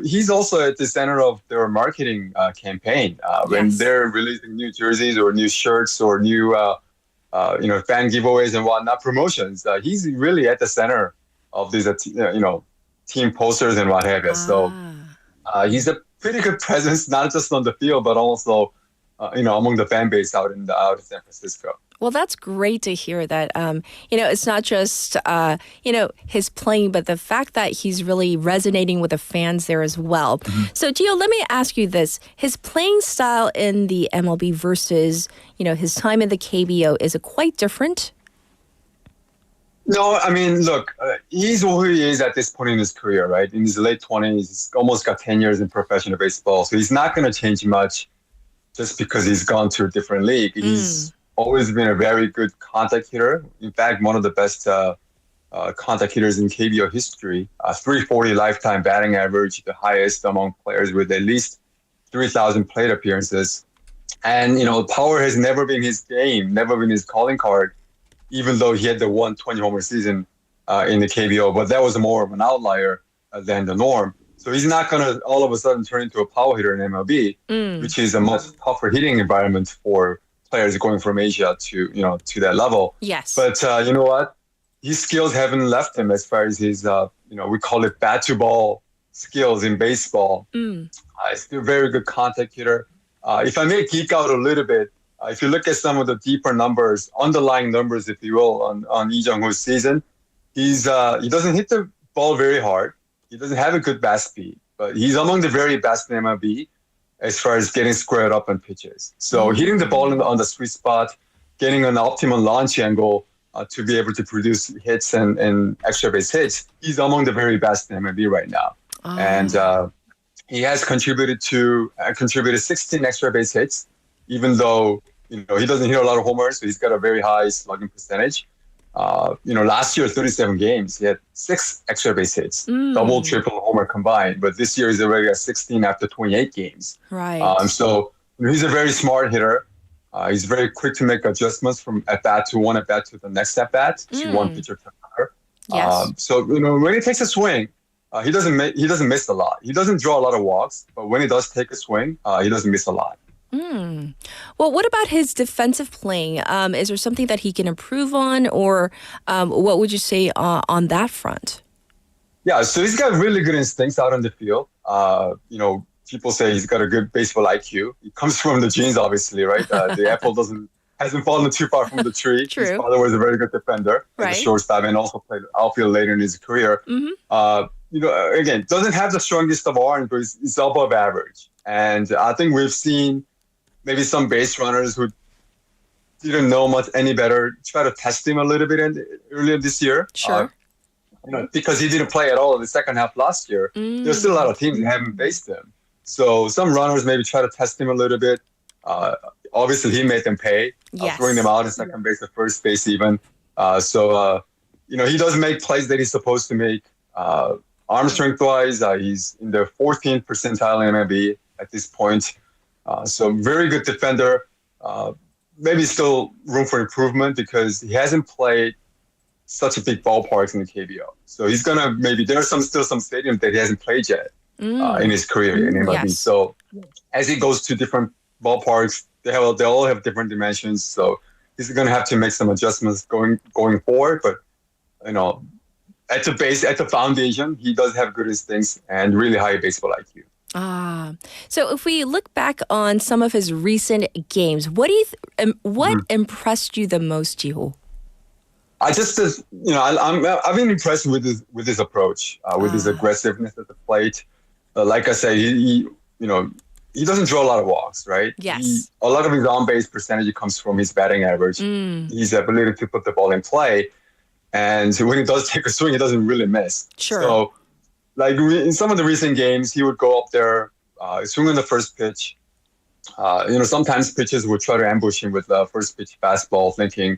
he's also at the center of their marketing campaign. When they're releasing new jerseys or new shirts or new, fan giveaways and whatnot, promotions, he's really at the center of these, team posters and what have you. So he's a pretty good presence, not just on the field, but also, among the fan base out in San Francisco. Well, that's great to hear that, it's not just, his playing, but the fact that he's really resonating with the fans there as well. Mm-hmm. So, Jee-ho, let me ask you this. His playing style in the MLB versus, his time in the KBO, is it quite different? No, I mean, look, he's who he is at this point in his career, right? In his late 20s, he's almost got 10 years in professional baseball. So he's not going to change much just because he's gone to a different league. He's always been a very good contact hitter. In fact, one of the best contact hitters in KBO history. 340 lifetime batting average, the highest among players with at least 3,000 plate appearances. And, power has never been his game, never been his calling card, even though he had the 120 homer season in the KBO. But that was more of an outlier than the norm. So he's not going to all of a sudden turn into a power hitter in MLB, which is a much tougher hitting environment for players going from Asia to that level. Yes. But you know what? His skills haven't left him as far as his, we call it bat to ball skills in baseball. He's still a very good contact hitter. If I may geek out a little bit, if you look at some of the deeper numbers, underlying numbers, if you will, on Jung-hoo's season, he doesn't hit the ball very hard. He doesn't have a good bat speed, but he's among the very best in MLB as far as getting squared up on pitches. So hitting the ball on the sweet spot, getting an optimal launch angle to be able to produce hits and extra base hits, he's among the very best in MLB right now. And he has contributed 16 extra base hits, even though he doesn't hit a lot of homers, so he's got a very high slugging percentage. Last year, 37 games, he had 6 extra base hits, double, triple, homer combined. But this year, he's already at 16 after 28 games. Right. So he's a very smart hitter. He's very quick to make adjustments from at bat to one at bat to the next at bat to one pitcher to another. Yes. So when he takes a swing, he doesn't miss a lot. He doesn't draw a lot of walks, but when he does take a swing, he doesn't miss a lot. Well, what about his defensive playing? Is there something that he can improve on, or what would you say on that front? Yeah, so he's got really good instincts out on the field. People say he's got a good baseball IQ. It comes from the genes, obviously, right? The apple hasn't fallen too far from the tree. True. His father was a very good defender, right, as a shortstop, and also played outfield later in his career. Again, doesn't have the strongest of arms, but he's above average. And I think we've seen maybe some base runners who didn't know much any better try to test him a little bit earlier this year. Sure. Because he didn't play at all in the second half last year. There's still a lot of teams that haven't faced him. So some runners maybe try to test him a little bit. Obviously, he made them pay, throwing them out in second base or first base even. He does make plays that he's supposed to make. Arm strength-wise, he's in the 14th percentile in MLB at this point. So very good defender. Maybe still room for improvement because he hasn't played such a big ballparks in the KBO. So he's gonna there's still some stadiums that he hasn't played yet in his career in MLB. Yes. So as he goes to different ballparks, they all have different dimensions. So he's gonna have to make some adjustments going forward. But at the foundation, he does have good instincts and really high baseball IQ. So if we look back on some of his recent games, what impressed you the most, Jee-ho? I've been impressed with his approach, with his aggressiveness at the plate. Like I say, he doesn't draw a lot of walks, right? Yes. A lot of his on-base percentage comes from his batting average, his ability to put the ball in play, and when he does take a swing, he doesn't really miss. Sure. So, like in some of the recent games, he would go up there, swing on the first pitch. Sometimes pitchers would try to ambush him with the first pitch fastball, thinking,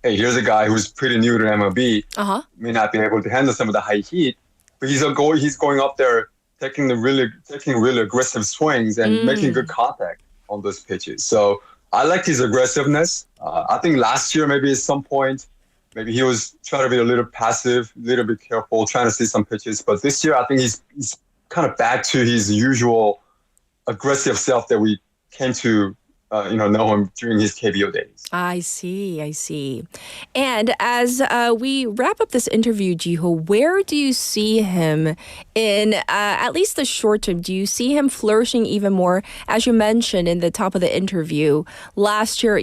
hey, here's a guy who's pretty new to MLB, may not be able to handle some of the high heat, but he's going up there, taking really aggressive swings and making good contact on those pitches. So I like his aggressiveness. I think last year, maybe at some point, maybe he was trying to be a little passive, a little bit careful, trying to see some pitches. But this year, I think he's kind of back to his usual aggressive self that we came to know him during his KBO days. I see. And as we wrap up this interview, Jee-ho, where do you see him in at least the short term? Do you see him flourishing even more? As you mentioned in the top of the interview, last year,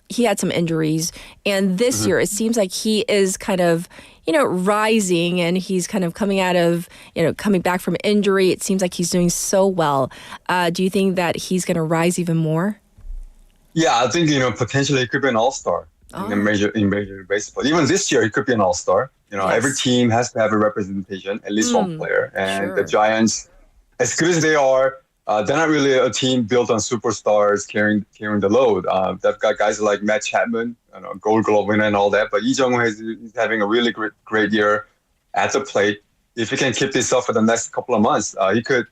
he had some injuries, and this year it seems like he is kind of rising, and he's kind of coming back from injury. It seems like he's doing so well. Do you think that he's going to rise even more? Yeah, I think potentially he could be an all-star in major baseball. Even this year, he could be an all-star. Every team has to have a representation, at least one player, and the Giants, as good as they are, they're not really a team built on superstars carrying the load. They've got guys like Matt Chapman, Gold Glove winner and all that. But Lee Jung-hoo is having a really great year at the plate. If he can keep this up for the next couple of months, he could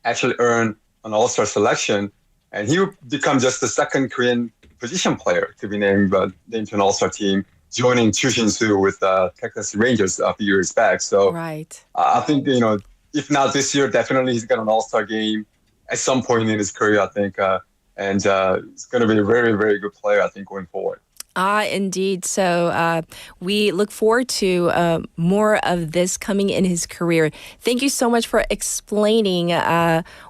actually earn an All-Star selection, and he would become just the second Korean position player to be named to an All-Star team, joining Chu Shin-soo with Texas Rangers a few years back. So right. I think, if not this year, definitely he's got an All-Star game at some point in his career, I think. And he's going to be a very, very good player, I think, going forward. Indeed. So we look forward to more of this coming in his career. Thank you so much for explaining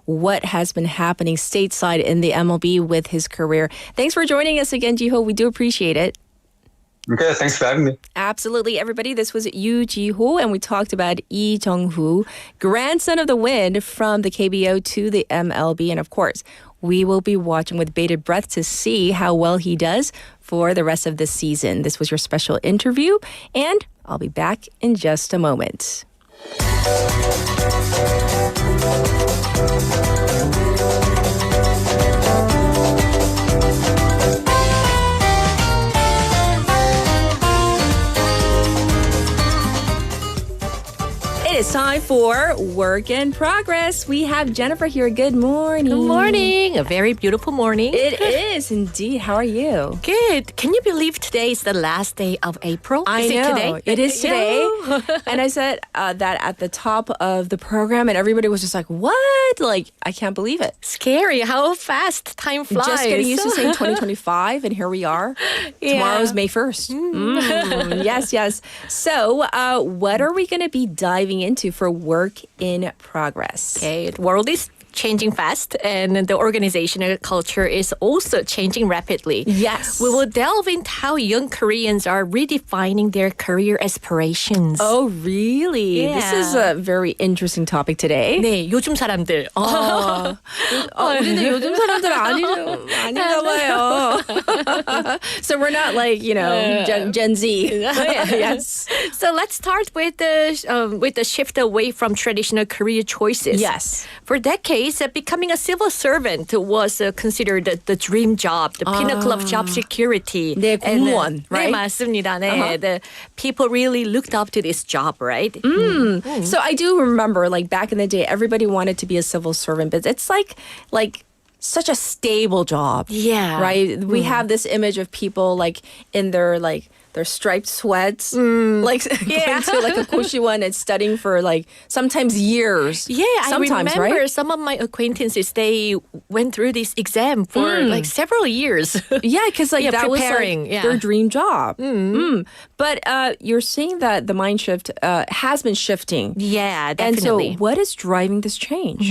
what has been happening stateside in the MLB with his career. Thanks for joining us again, Jee-ho. We do appreciate it. Okay, thanks for having me. Absolutely, everybody. This was Jee-ho, and we talked about Lee Jung-hoo, grandson of the wind from the KBO to the MLB. And of course, we will be watching with bated breath to see how well he does for the rest of the season. This was your special interview, and I'll be back in just a moment. It's time for Work in Progress. We have Jennifer here. Good morning. Good morning. A very beautiful morning. It is indeed. How are you? Good. Can you believe today is the last day of April? Is it know. today? It is today. And I said that at the top of the program, and everybody was just like, what? Like, I can't believe it. Scary how fast time flies. Just getting used to saying 2025, and here we are. Yeah. Tomorrow's May 1st. Yes. So what are we going to be diving into for Work in Progress? Okay, the world is changing fast, and the organizational culture is also changing rapidly. Yes. We will delve into how young Koreans are redefining their career aspirations. Oh, really? Yeah. This is a very interesting topic today. 네, 요즘 사람들. 우리는 요즘 사람들 아닌가 봐요. So we're not like, Gen Z. Yes. So let's start with the shift away from traditional career choices. Yes. For decades, becoming a civil servant was considered the dream job, the pinnacle of job security. 네, 공무원, right? 네, 맞습니다. 네, the people really looked up to this job, right? So I do remember, like, back in the day, everybody wanted to be a civil servant, but it's like such a stable job. Yeah. Right? We have this image of people, like, in their striped sweats, going to like a Koshiwan and studying for like sometimes years. Yeah, sometimes, I remember right? some of my acquaintances, they went through this exam for like several years. Yeah, because like that preparing, was like their dream job. But you're saying that the mind shift has been shifting. Yeah, definitely. And so what is driving this change?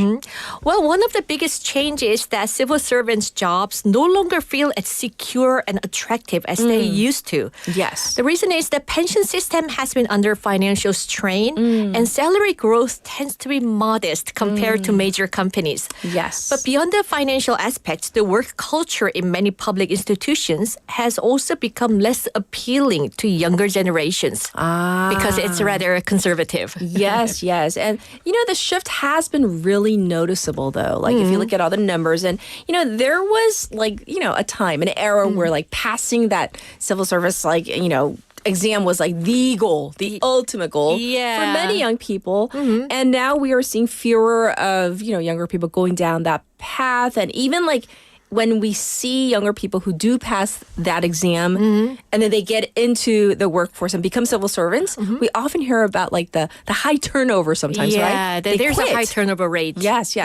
Well, one of the biggest changes is that civil servants' jobs no longer feel as secure and attractive as they used to. Yes. The reason is the pension system has been under financial strain and salary growth tends to be modest compared to major companies. Yes. But beyond the financial aspects, the work culture in many public institutions has also become less appealing to younger generations because it's rather conservative. Yes. And, the shift has been really noticeable, though. Like, if you look at all the numbers and, there was like, a time, an era where like passing that civil service, like, exam was like the goal, the ultimate goal for many young people. And now we are seeing fewer of, younger people going down that path. And even like when we see younger people who do pass that exam and then they get into the workforce and become civil servants, we often hear about like the high turnover sometimes, right? Yeah, there's a high turnover rate. Yes.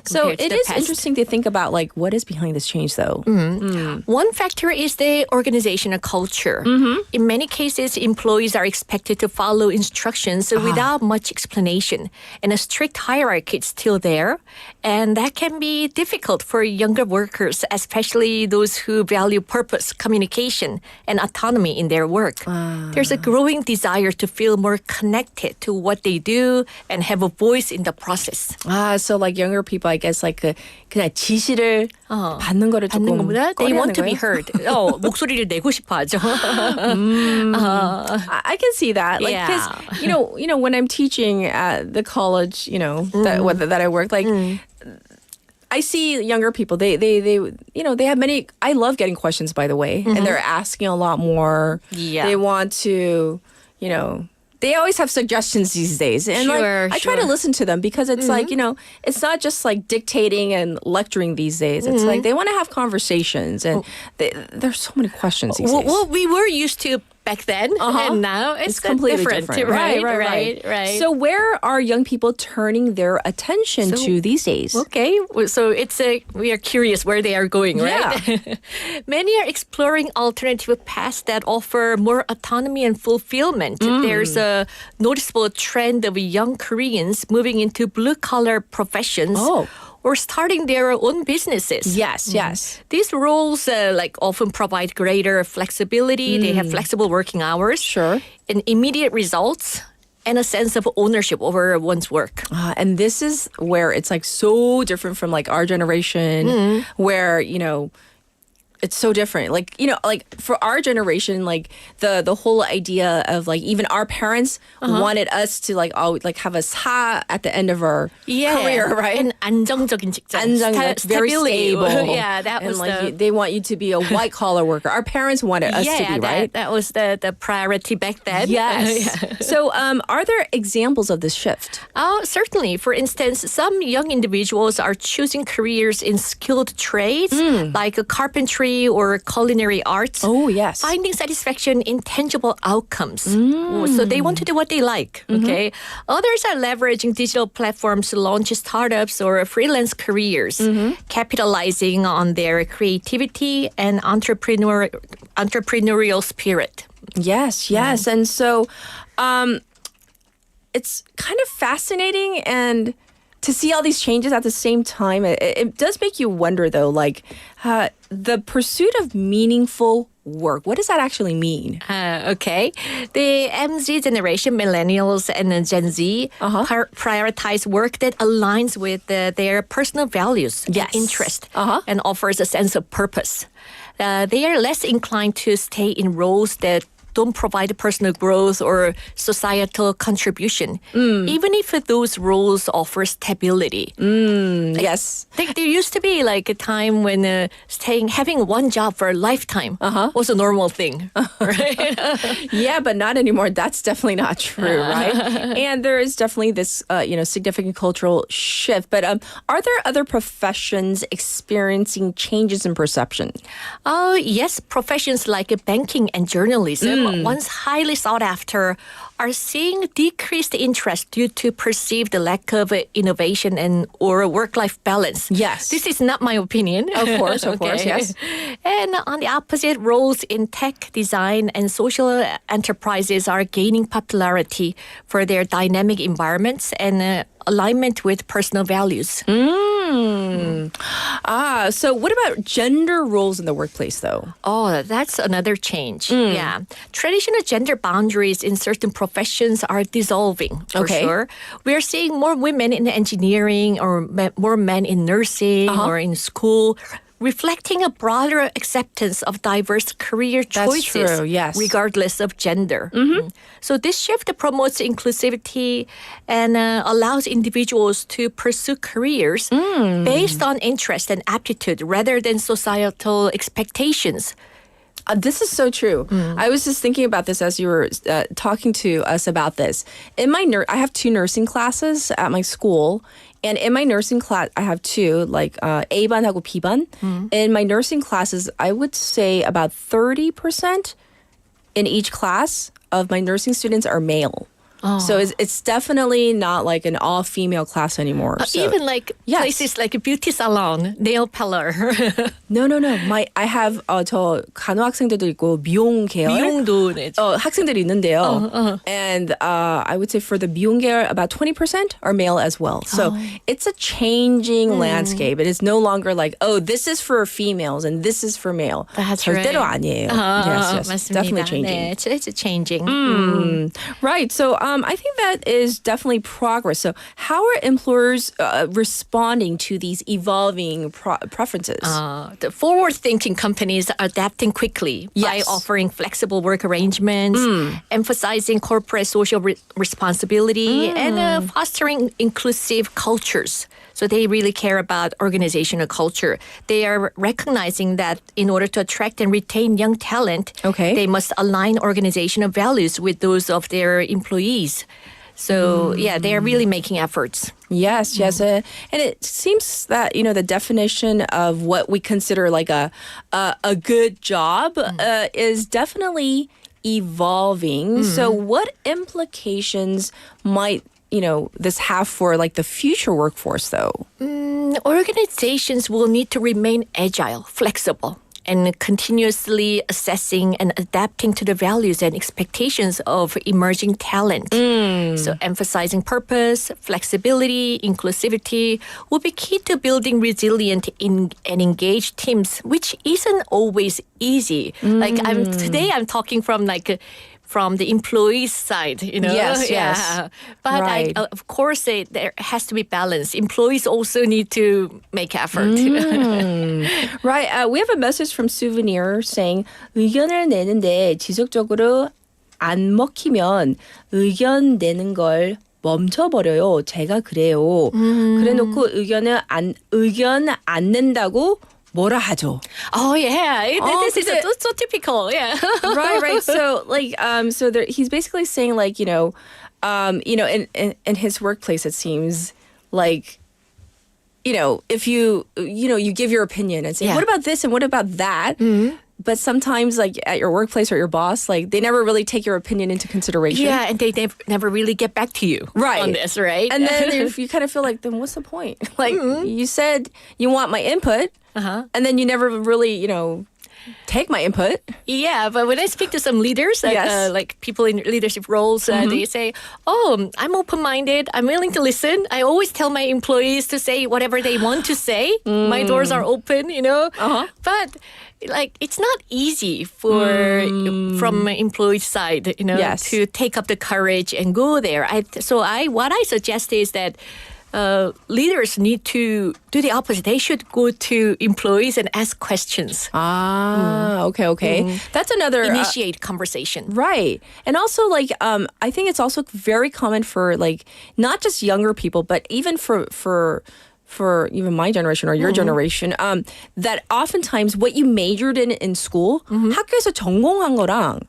So it is interesting to think about like what is behind this change though. One factor is the organizational culture. In many cases, employees are expected to follow instructions without much explanation. And a strict hierarchy is still there. And that can be difficult for younger workers, especially those who value purpose, communication, and autonomy in their work. There's a growing desire to feel more connected to what they do and have a voice in the process. So like younger people, I guess like 그냥 지시를 받는 거를 조금 것보다 they want to be 거예요? heard. 목소리를 내고 싶어하죠. I can see that. Like, because when I'm teaching at the college, that I work, like I see younger people. They have many. I love getting questions, by the way, and they're asking a lot more. Yeah. They want to, they always have suggestions these days, and I try to listen to them because it's like it's not just like dictating and lecturing these days. It's like they want to have conversations, and there's so many questions these days. Well, we were used to back then, and now it's completely different. Right. So where are young people turning their attention to these days? Okay, so we are curious where they are going, right? Yeah. Many are exploring alternative paths that offer more autonomy and fulfillment. There's a noticeable trend of young Koreans moving into blue-collar professions. Or starting their own businesses. Yes. These roles often provide greater flexibility. They have flexible working hours. Sure. And immediate results and a sense of ownership over one's work. And this is where it's like so different from like our generation where, it's so different. Like, for our generation, like the whole idea of like even our parents wanted us to have a 사 at the end of our career, right? And 안정적인 직장. very stable. Yeah, that and was they want you to be a white collar worker. Our parents wanted us to be, right? That was the priority back then. Yes. So are there examples of this shift? Certainly. For instance, some young individuals are choosing careers in skilled trades like carpentry or culinary arts. Oh, yes. Finding satisfaction in tangible outcomes. So they want to do what they like. Okay. Others are leveraging digital platforms to launch startups or freelance careers, capitalizing on their creativity and entrepreneurial spirit. Yes. And so it's kind of fascinating and to see all these changes at the same time. It does make you wonder, though, like the pursuit of meaningful work. What does that actually mean? Okay. The MZ generation, millennials and Gen Z, prioritize work that aligns with their personal values and interest and offers a sense of purpose. They are less inclined to stay in roles that don't provide personal growth or societal contribution, even if those roles offer stability. Yes. There used to be like a time when having one job for a lifetime was a normal thing. Right? Yeah, but not anymore. That's definitely not true, right? And there is definitely this, significant cultural shift. But are there other professions experiencing changes in perception? Yes, professions like banking and journalism, once highly sought after, are seeing decreased interest due to perceived lack of innovation or work-life balance. Yes. This is not my opinion. Of course, yes. And on the opposite, roles in tech, design, and social enterprises are gaining popularity for their dynamic environments and alignment with personal values. So what about gender roles in the workplace, though? Oh, that's another change. Yeah. Traditional gender boundaries in certain professions are dissolving, for sure. We are seeing more women in engineering or more men in nursing or in school, reflecting a broader acceptance of diverse career choices, That's true, yes. regardless of gender. So this shift promotes inclusivity and allows individuals to pursue careers based on interest and aptitude rather than societal expectations. This is so true. I was just thinking about this as you were talking to us about this. In my I have 2 nursing classes at my school. And in my nursing class, I have 2, like A반하고 B반. In my nursing classes, I would say about 30% in each class of my nursing students are male. So it's definitely not like an all-female class anymore. So. Even like places like a beauty salon, nail parlor. No. I have 저 간호 학생들도 있고 미용 계열. 미용도 학생들이 있는데요. And I would say for the 미용 계열, about 20% are male as well. So it's a changing landscape. It is no longer like, this is for females and this is for male. That's 절대로 right. 아니에요. Yes, 맞습니다. definitely changing. 네, it's changing. Right. So I think that is definitely progress. So how are employers responding to these evolving preferences? The forward-thinking companies are adapting quickly by offering flexible work arrangements, emphasizing corporate social responsibility, and fostering inclusive cultures. So they really care about organizational culture. They are recognizing that in order to attract and retain young talent, they must align organizational values with those of their employees. So, yeah, they are really making efforts. Yes, yes. And it seems that, the definition of what we consider like a good job is definitely evolving. So what implications might this have for like the future workforce though? Organizations will need to remain agile, flexible, and continuously assessing and adapting to the values and expectations of emerging talent. So emphasizing purpose, flexibility, inclusivity will be key to building resilient and engaged teams, which isn't always easy. Today I'm talking from the employee's side, Yes, yes. Yeah. But right. of course, there has to be balance. Employees also need to make effort. Right. We have a message from Souvenir saying 의견을 내는데 지속적으로 안 먹히면 의견 내는 걸 멈춰버려요. 제가 그래요. 그래놓고 의견 안 낸다고 뭐라 하죠? Oh yeah, this is so typical. Yeah, right. So he's basically saying like in his workplace it seems like if you give your opinion and say what about this and what about that. But sometimes, like at your workplace or your boss, like they never really take your opinion into consideration. Yeah, and they never really get back to you on this, right? And then you kind of feel like, then what's the point? Like you said you want my input, and then you never really, take my input. Yeah, but when I speak to some leaders, like people in leadership roles, they say, "Oh, I'm open-minded. I'm willing to listen. I always tell my employees to say whatever they want to say. My doors are open, But it's not easy from employee side, to take up the courage and go there. What I suggest is that leaders need to do the opposite. They should go to employees and ask questions. Okay. That's another initiate conversation. Right. And also I think it's also very common for not just younger people, but even for even my generation or your generation, that oftentimes what you majored in school, 학교에서 전공한 거랑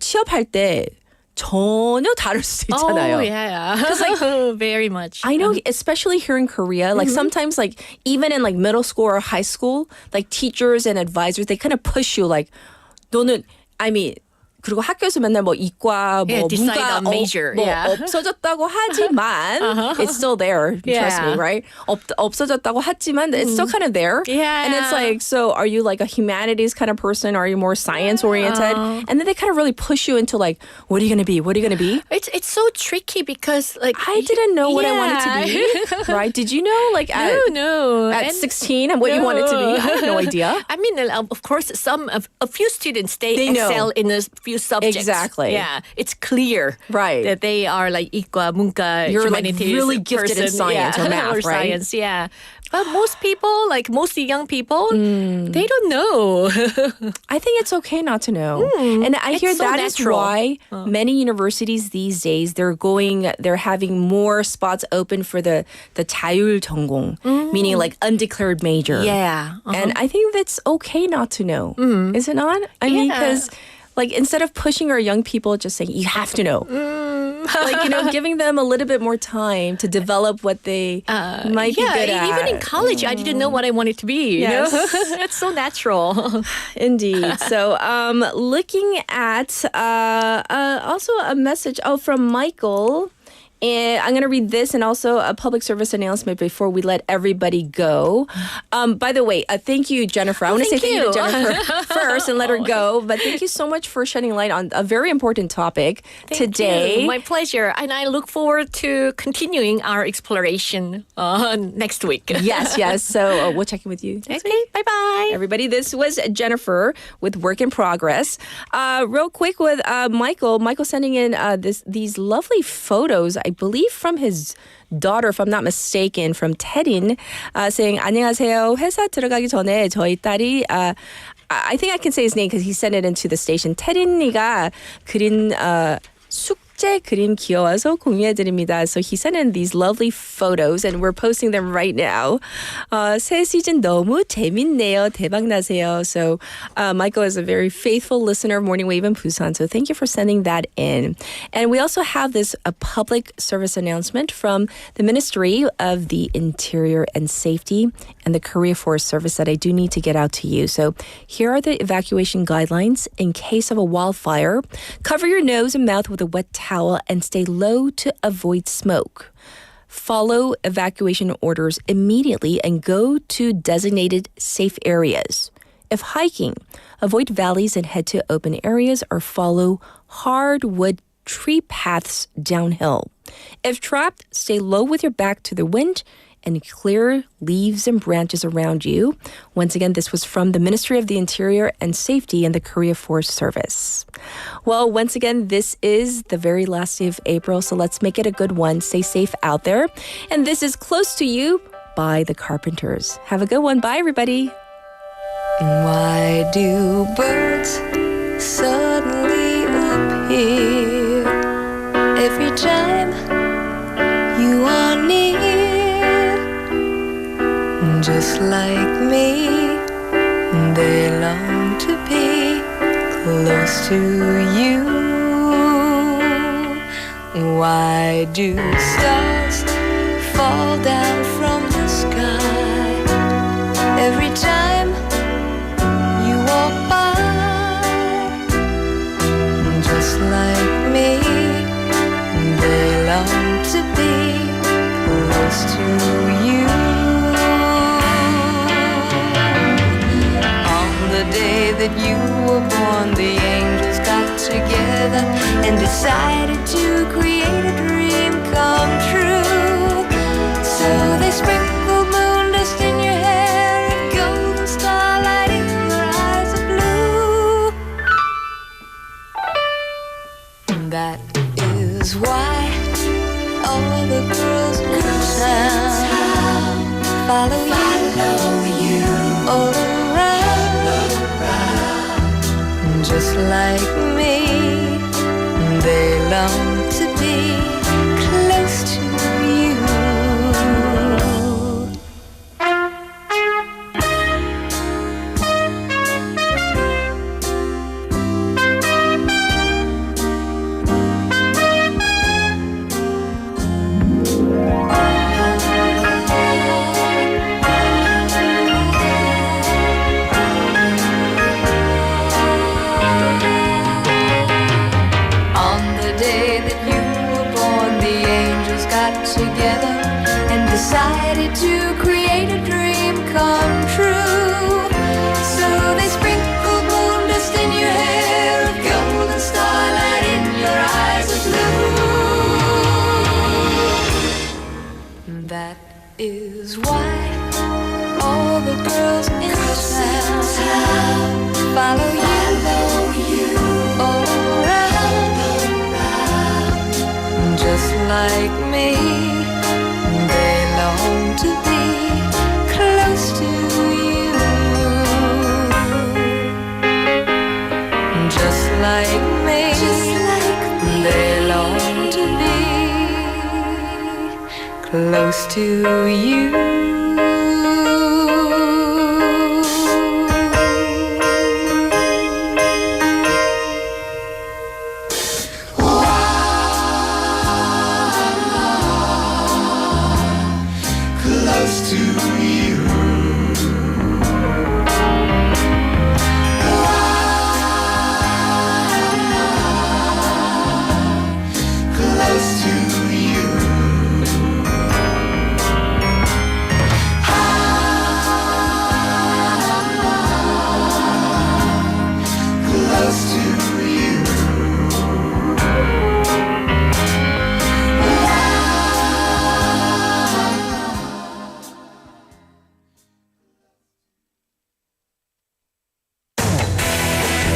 취업할 때 전혀 다를 수 있잖아요. Oh, yeah. Because very much. I know, especially here in Korea, sometimes even in middle school or high school, teachers and advisors, they kind of push you 너는, 그리고 학교에서 맨날 이과 문과 major. 없어졌다고 하지만 it's still there. Trust me, right? 없어졌다고 하지만 it's still kind of there. Yeah. And it's so are you a humanities kind of person? Are you more science oriented? And then they kind of really push you into what are you going to be? What are you going to be? It's so tricky because I didn't know what I wanted to be. Right? Did you know no. At 16 what you wanted to be? I had no idea. Of course a few students they excel in a few subjects. Exactly. Yeah, it's clear that they are 이과, 문과, you're humanities really gifted in science or math, or right? Science, yeah. But most people, most young people, they don't know. I think it's okay not to know. And I hear so that natural. is why many universities these days, they're having more spots open for the 자율 전공, meaning undeclared major. Yeah. And I think that's okay not to know. Is it not? I mean, because instead of pushing our young people, just saying, you have to know. Giving them a little bit more time to develop what they might be good at. Even in college, I didn't know what I wanted to be. Yes. It's so natural. Indeed. So looking at also a message from Michael. And I'm going to read this and also a public service announcement before we let everybody go. By the way, thank you, Jennifer. I want to say thank you to Jennifer first and let her go. But thank you so much for shedding light on a very important topic today. My pleasure. And I look forward to continuing our exploration next week. Yes. So we'll check in with you next week. Bye-bye. Everybody, this was Jennifer with Work in Progress. Real quick with Michael sending in these lovely photos, I believe from his daughter, if I'm not mistaken, from Terin, saying 안녕하세요. 회사 들어가기 전에 저희 딸이 I think I can say his name because he sent it into the station. 태린이가 그린 실제 그림 귀여워서 공유해드립니다. So he sent in these lovely photos and we're posting them right now. 새 시즌 너무 재밌네요. 대박 나세요. So Michael is a very faithful listener of Morning Wave in Busan. So thank you for sending that in. And we also have this a public service announcement from the Ministry of the Interior and Safety and the Korea Forest Service that I do need to get out to you. So here are the evacuation guidelines in case of a wildfire. Cover your nose and mouth with a wet towel and stay low to avoid smoke. Follow evacuation orders immediately and go to designated safe areas. If hiking, avoid valleys and head to open areas or follow hardwood tree paths downhill. If trapped, stay low with your back to the wind and clear leaves and branches around you. Once again, this was from the Ministry of the Interior and Safety and the Korea Forest Service. Well, once again, this is the very last day of April, so let's make it a good one. Stay safe out there. And this is Close to You by The Carpenters. Have a good one. Bye, everybody. Why do birds suddenly appear every time you are near? Just like me, they long to be close to you. Why do stars fall down from the sky every time you walk by? Just like me, they long to be close to you. The day that you were born, the angels got together and decided to create a dream come true. So they sprinkled moon dust in your hair and golden starlight in your eyes of blue. That is why all the girls in town follow you all around. Just like me, they long to be close to you. Together and decided to create a dream come true. So they sprinkled moon dust in your hair of gold and starlight in your eyes of blue. That is why all the girls in town follow you all around. Just like me, they long to be close to you. Just like me, they long to be close to you. Close to you.